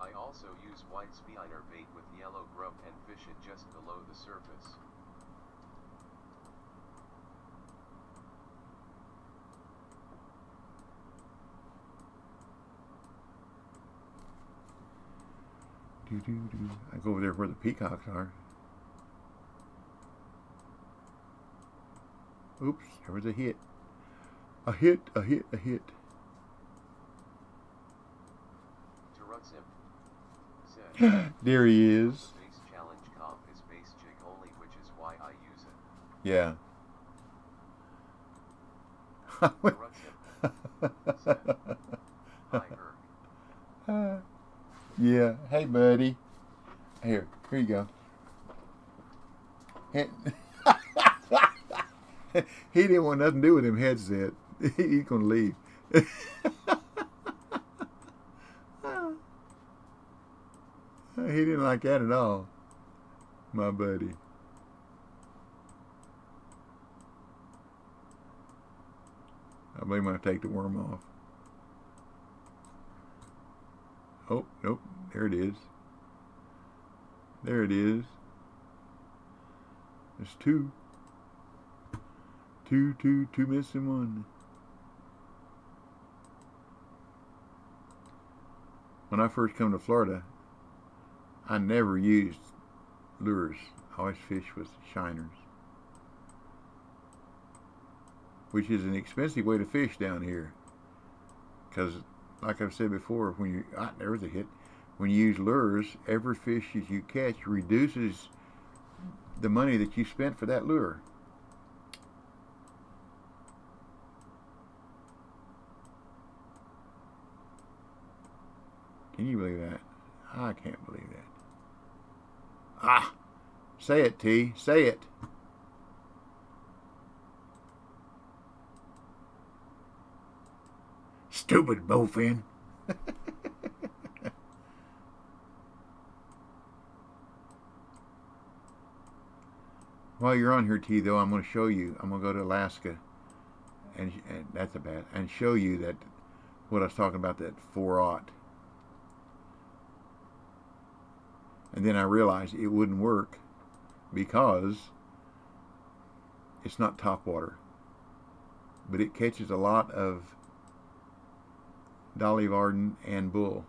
I also use white spinner bait with yellow grub and fish it just below the surface. I go over there where the peacocks are. Oops, there was a hit. A hit, a hit, a hit. Said, there he is. Base challenge comp is base jig only, which is why I use it. Yeah. Said, I heard. Yeah. Hey, buddy. Here you go. He didn't want nothing to do with him headset. He's gonna leave. He didn't like that at all, my buddy. I believe I'm gonna take the worm off. Oh, nope. There it is. There it is. There's two. Two missing one. When I first come to Florida, I never used lures. I always fished with shiners, which is an expensive way to fish down here. Because, like I've said before, when you there was a hit. When you use lures, every fish that you catch reduces the money that you spent for that lure. Can you believe that? I can't believe that. Ah! Say it, T. Say it. Stupid bowfin. While you're on here, T, though, I'm going to show you. I'm going to go to Alaska, and that's a bad, and show you that what I was talking about, that 4/0. And then I realized it wouldn't work because it's not topwater, but it catches a lot of Dolly Varden and bull.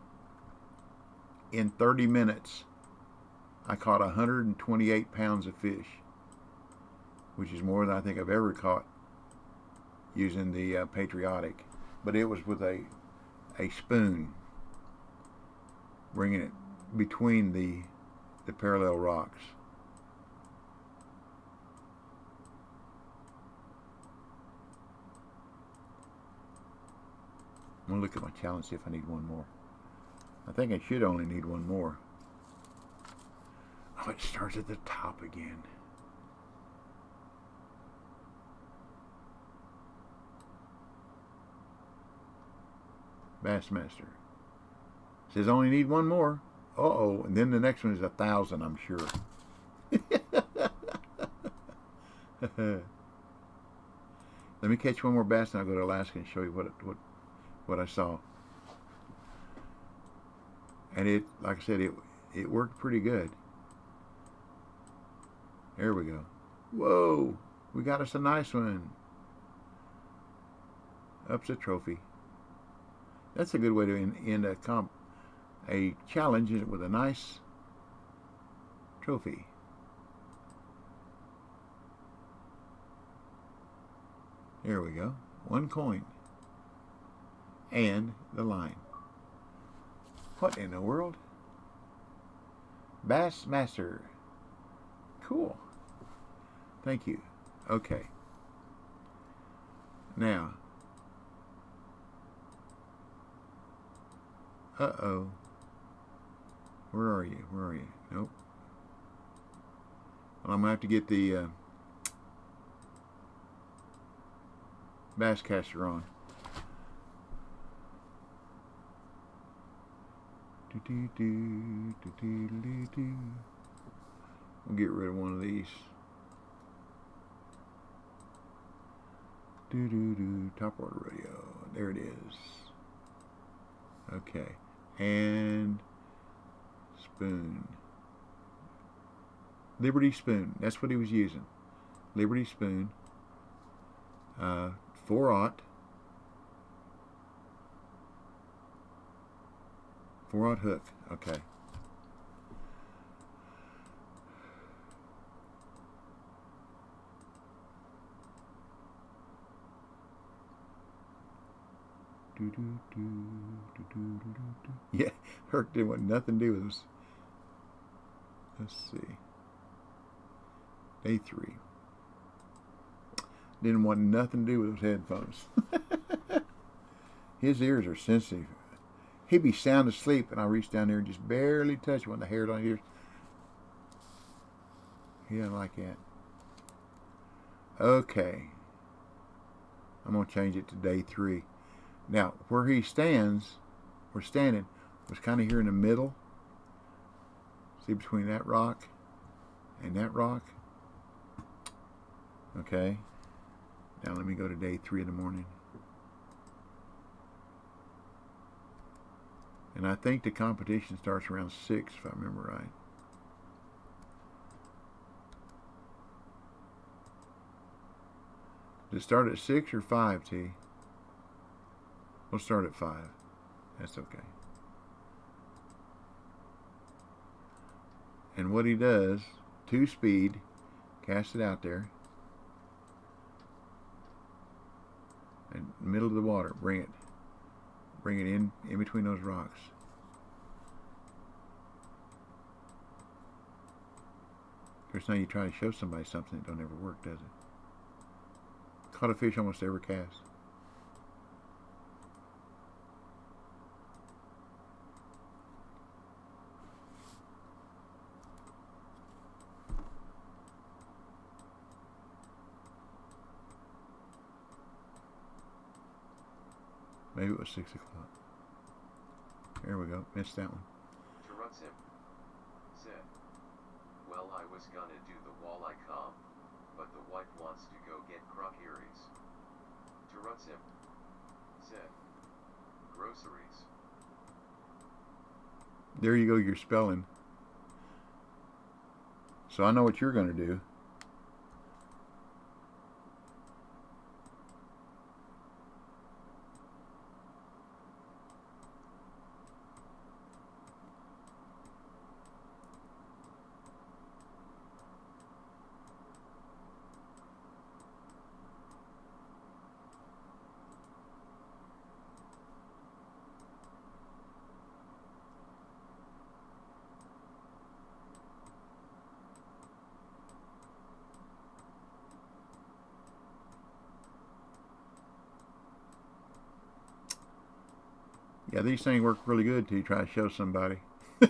In 30 minutes, I caught 128 pounds of fish, which is more than I think I've ever caught using the Patriotic. But it was with a spoon, bringing it between the parallel rocks. I'm going to look at my challenge, see if I need one more. I think I should only need one more. Oh, it starts at the top again. Bassmaster says only need one more. Uh-oh, and then the next one is 1,000, I'm sure. Let me catch one more bass and I'll go to Alaska and show you what I saw. And it, like I said, it worked pretty good. There we go. Whoa, we got us a nice one. Up's a trophy. That's a good way to end a challenge with a nice trophy. There we go. One coin. And the line. What in the world? Bassmaster. Cool. Thank you. Okay. Now. Uh-oh. Where are you? Where are you? Nope. Well, I'm going to have to get the Basscaster on. We'll get rid of one of these. Top water radio. There it is. Okay. And spoon. Liberty spoon. That's what he was using. Liberty spoon. 4/0. 4/0 hook. Okay. Yeah, Herc didn't want nothing to do with us. Let's see. Day 3. Didn't want nothing to do with those headphones. His ears are sensitive. He'd be sound asleep, and I reach down there and just barely touch one of the hairs on his ears. He doesn't like that. Okay. I'm going to change it to day 3. Now, where he stands, we're standing, was kind of here in the middle. See between that rock and that rock? Okay. Now let me go to day 3 in the morning. And I think the competition starts around 6, if I remember right. Does it start at 6 or 5, T? We'll start at 5. That's okay. And what he does, 2 speed, cast it out there. And middle of the water, bring it in between those rocks. Of course, now you try to show somebody something, it don't ever work, does it? Caught a fish almost every cast. Maybe it was 6 o'clock. There we go. Missed that one. Tarutsim said, well, I was gonna do the walleye comp, but the wife wants to go get crockeries. Tarutsim said, groceries. There you go, your spelling. So I know what you're going to do. Yeah, these things work really good till you try to show somebody. Tarutsim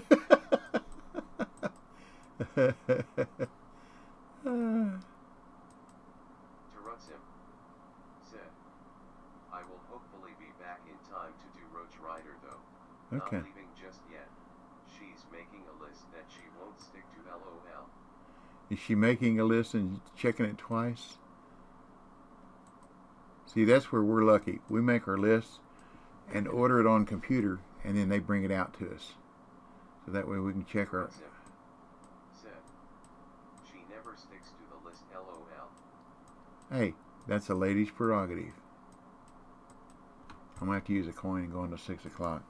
said, I will hopefully be back in time to do Roach Rider though. Okay. Not leaving just yet. She's making a list that she won't stick to LOL. Is she making a list and checking it twice? See, that's where we're lucky. We make our list and order it on computer, and then they bring it out to us. So that way we can check our... Said, she never sticks to the list LOL. Hey, that's a lady's prerogative. I'm going to have to use a coin and go on to 6 o'clock.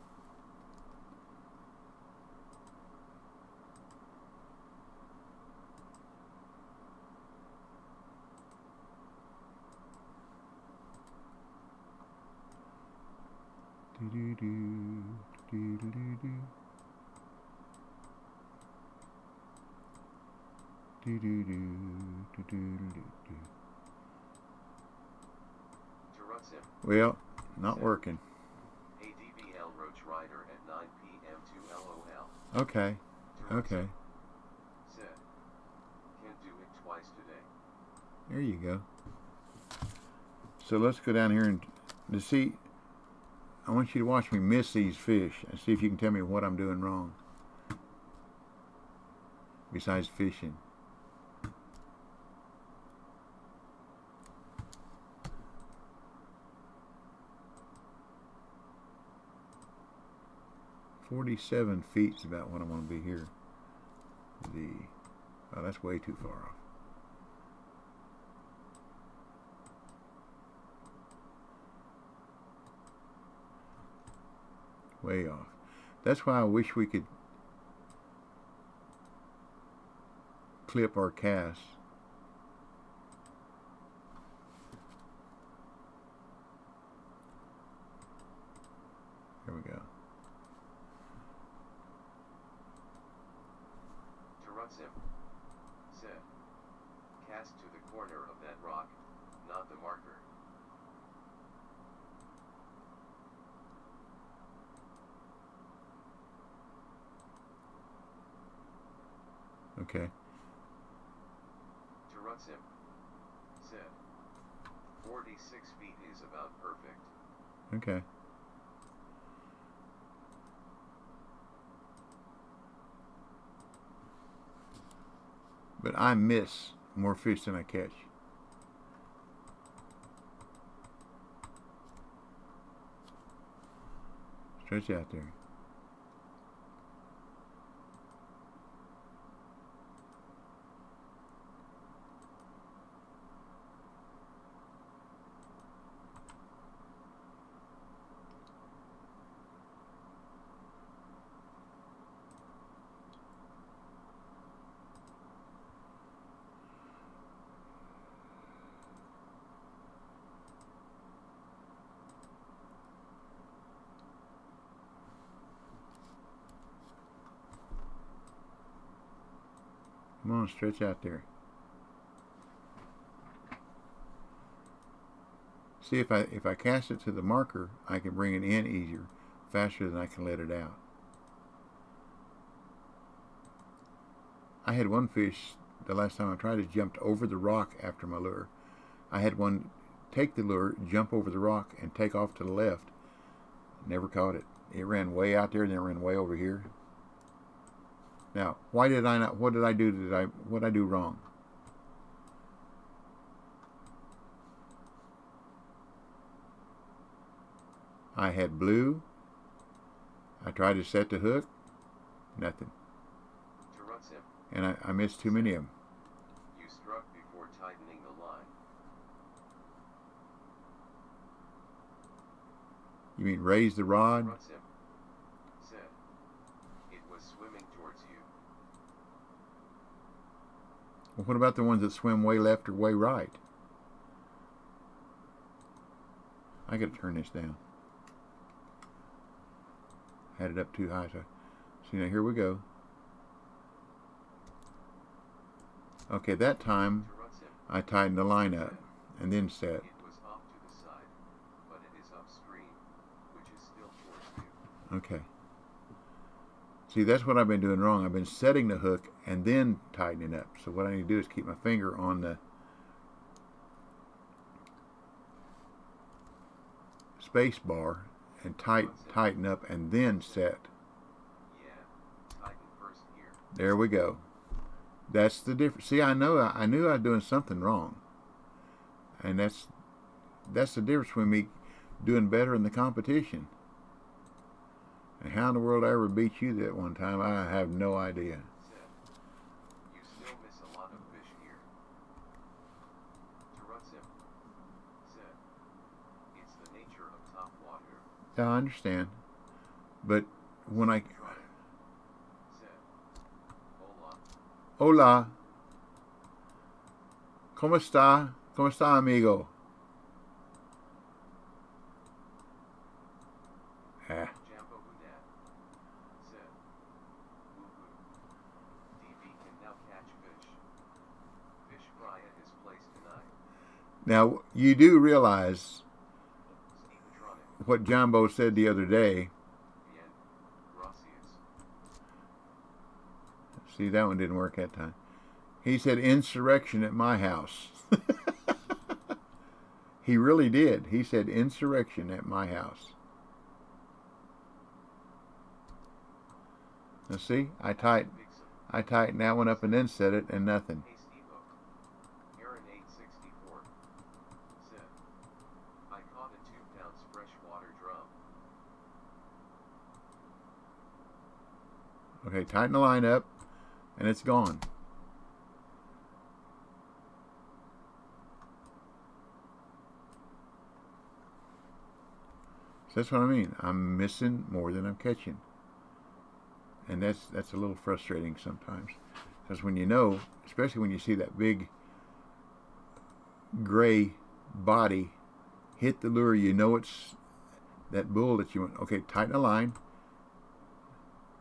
Well, not working. ADBL Roach Rider at 9 p.m. to LOL. Okay. Okay. Said, can do it twice today. There you go. So let's go down here and to see. I want you to watch me miss these fish and see if you can tell me what I'm doing wrong. Besides fishing. 47 feet is about what I want to be here. Oh, that's way too far off. Way off. That's why I wish we could clip our casts. There we go. Sim. Set. Cast to the corner of that rock, not the marker. Okay. Sim. Set. 46 feet is about perfect. Okay. But I miss more fish than I catch. Stretch out there. Come on, stretch out there. See, if I cast it to the marker, I can bring it in easier, faster than I can let it out. I had one fish the last time I tried it jumped over the rock after my lure. I had one take the lure, jump over the rock, and take off to the left. Never caught it. It ran way out there and then ran way over here. Now, why did I not? What did I do? What did I do wrong? I had blue. I tried to set the hook. Nothing. And I missed too many of them. You struck before tightening the line. You mean raise the rod? It was swimming towards you. Well, what about the ones that swim way left or way right? I gotta turn this down. Had it up too high. So, see, now here we go. Okay, that time I tightened the line up and then set. It was off to the side, but it is upstream, which is still towards you. Okay. See, that's what I've been doing wrong. I've been setting the hook and then tightening up. So what I need to do is keep my finger on the space bar and tighten up and then set. Yeah, tighten first here. There we go. That's the difference. See, I knew I was doing something wrong, and that's the difference between me doing better in the competition. And how in the world I ever beat you that one time, I have no idea. You still miss a lot of fish here. It's the nature of top water. Yeah, I understand, but when I Hola. ¿Cómo está? ¿Cómo está, amigo? Ah. Now, you do realize what Jumbo said the other day. See, that one didn't work that time. He said insurrection at my house. He really did. He said insurrection at my house. Now see, I tightened that one up and then set it and nothing. Okay, tighten the line up, and it's gone. So that's what I mean. I'm missing more than I'm catching. And that's a little frustrating sometimes. Because when you know, especially when you see that big gray body hit the lure, you know it's that bull that you want. Okay, tighten the line.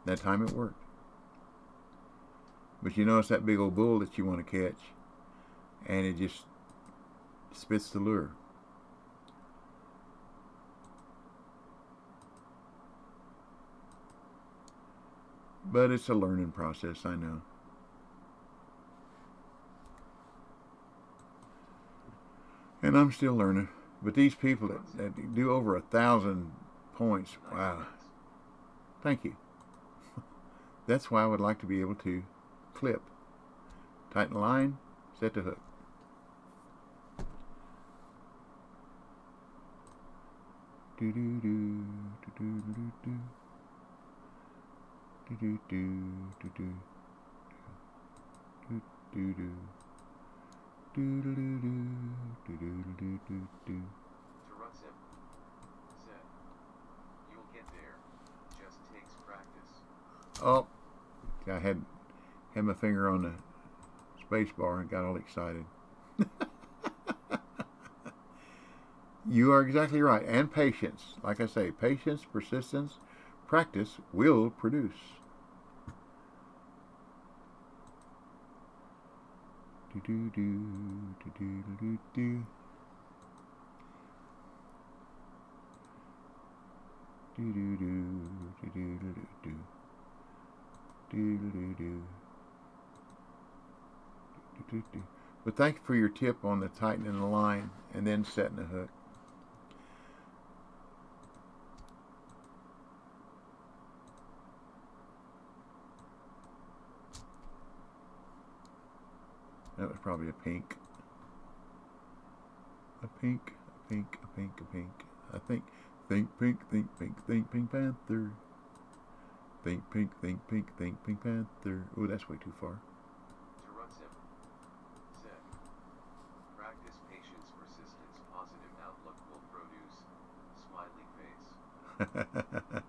That time it worked. But you know it's that big old bull that you want to catch, and it just spits the lure. But it's a learning process, I know. And I'm still learning. But these people that do over 1,000 points, wow. Thank you. That's why I would like to be able to clip. Tighten the line, set the hook. Do do do do do do do. Do do do do do. Do do do. Do do do do do do do do. Terutsim. Said. You'll get there. Just takes practice. Oh, I had my finger on the space bar and got all excited. You are exactly right. And patience. Like I say, patience, persistence, practice will produce. Do do do do do do do. Do do do do do do do. Do do do do. Do do. But thank you for your tip on the tightening the line and then setting the hook. That was probably a pink. A pink, a pink, a pink, a pink. I think pink, think pink panther. Think pink, think pink panther. Oh, that's way too far. Terutsim. Said. Practice, patience, persistence, positive outlook will produce smiley face.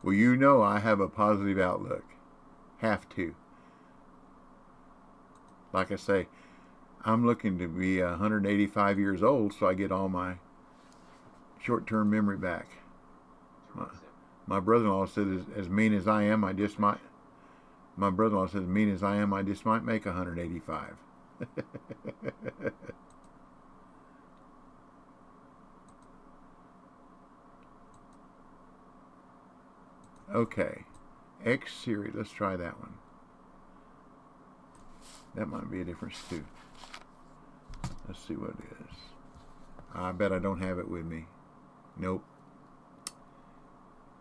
Well, you know I have a positive outlook. Have to. Like I say, I'm looking to be 185 years old so I get all my short-term memory back. My brother-in-law said, as mean as I am, I just might. My brother-in-law said, as mean as I am, I just might make 185. Okay, X series. Let's try that one. That might be a difference too. Let's see what it is. I bet I don't have it with me. Nope.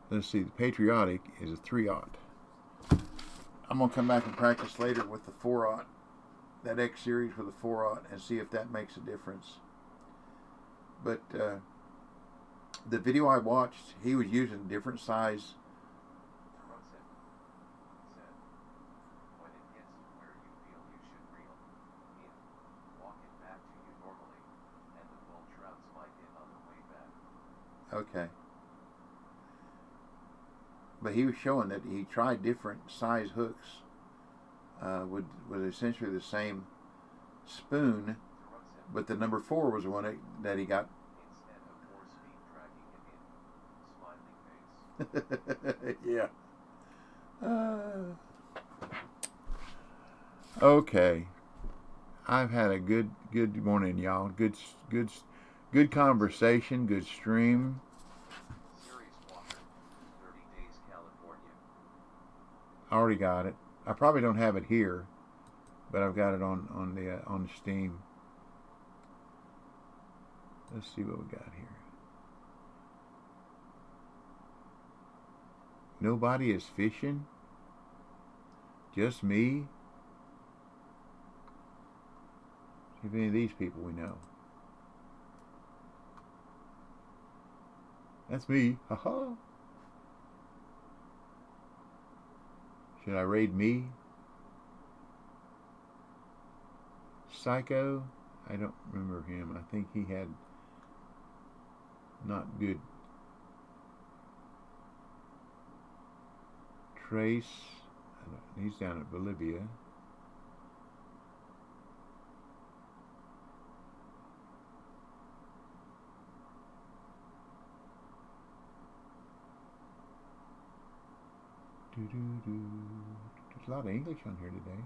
Let's see. The Patriotic is a 3/0. I'm gonna come back and practice later with the 4/0. That X series with the 4/0 and see if that makes a difference. But the video I watched, he was using different size. Okay. But he was showing that he tried different size hooks with essentially the same spoon, but the number 4 was the one that he got. Yeah. Okay. I've had a good morning, y'all. Good conversation. Good stream. I already got it. I probably don't have it here, but I've got it on the Steam. Let's see what we got here. Nobody is fishing. Just me. See if any of these people we know. That's me. Ha ha. Should I raid me? Psycho? I don't remember him. I think he had not good. Trace. He's down at Bolivia. There's a lot of English on here today.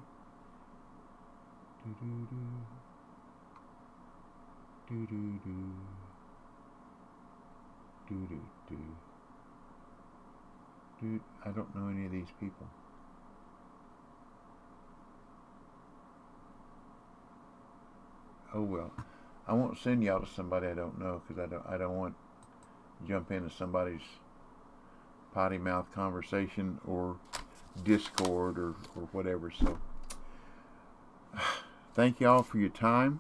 I don't know any of these people. Oh well, I won't send y'all to somebody I don't know because I don't want to jump into somebody's potty mouth conversation or Discord or whatever. So thank y'all for your time.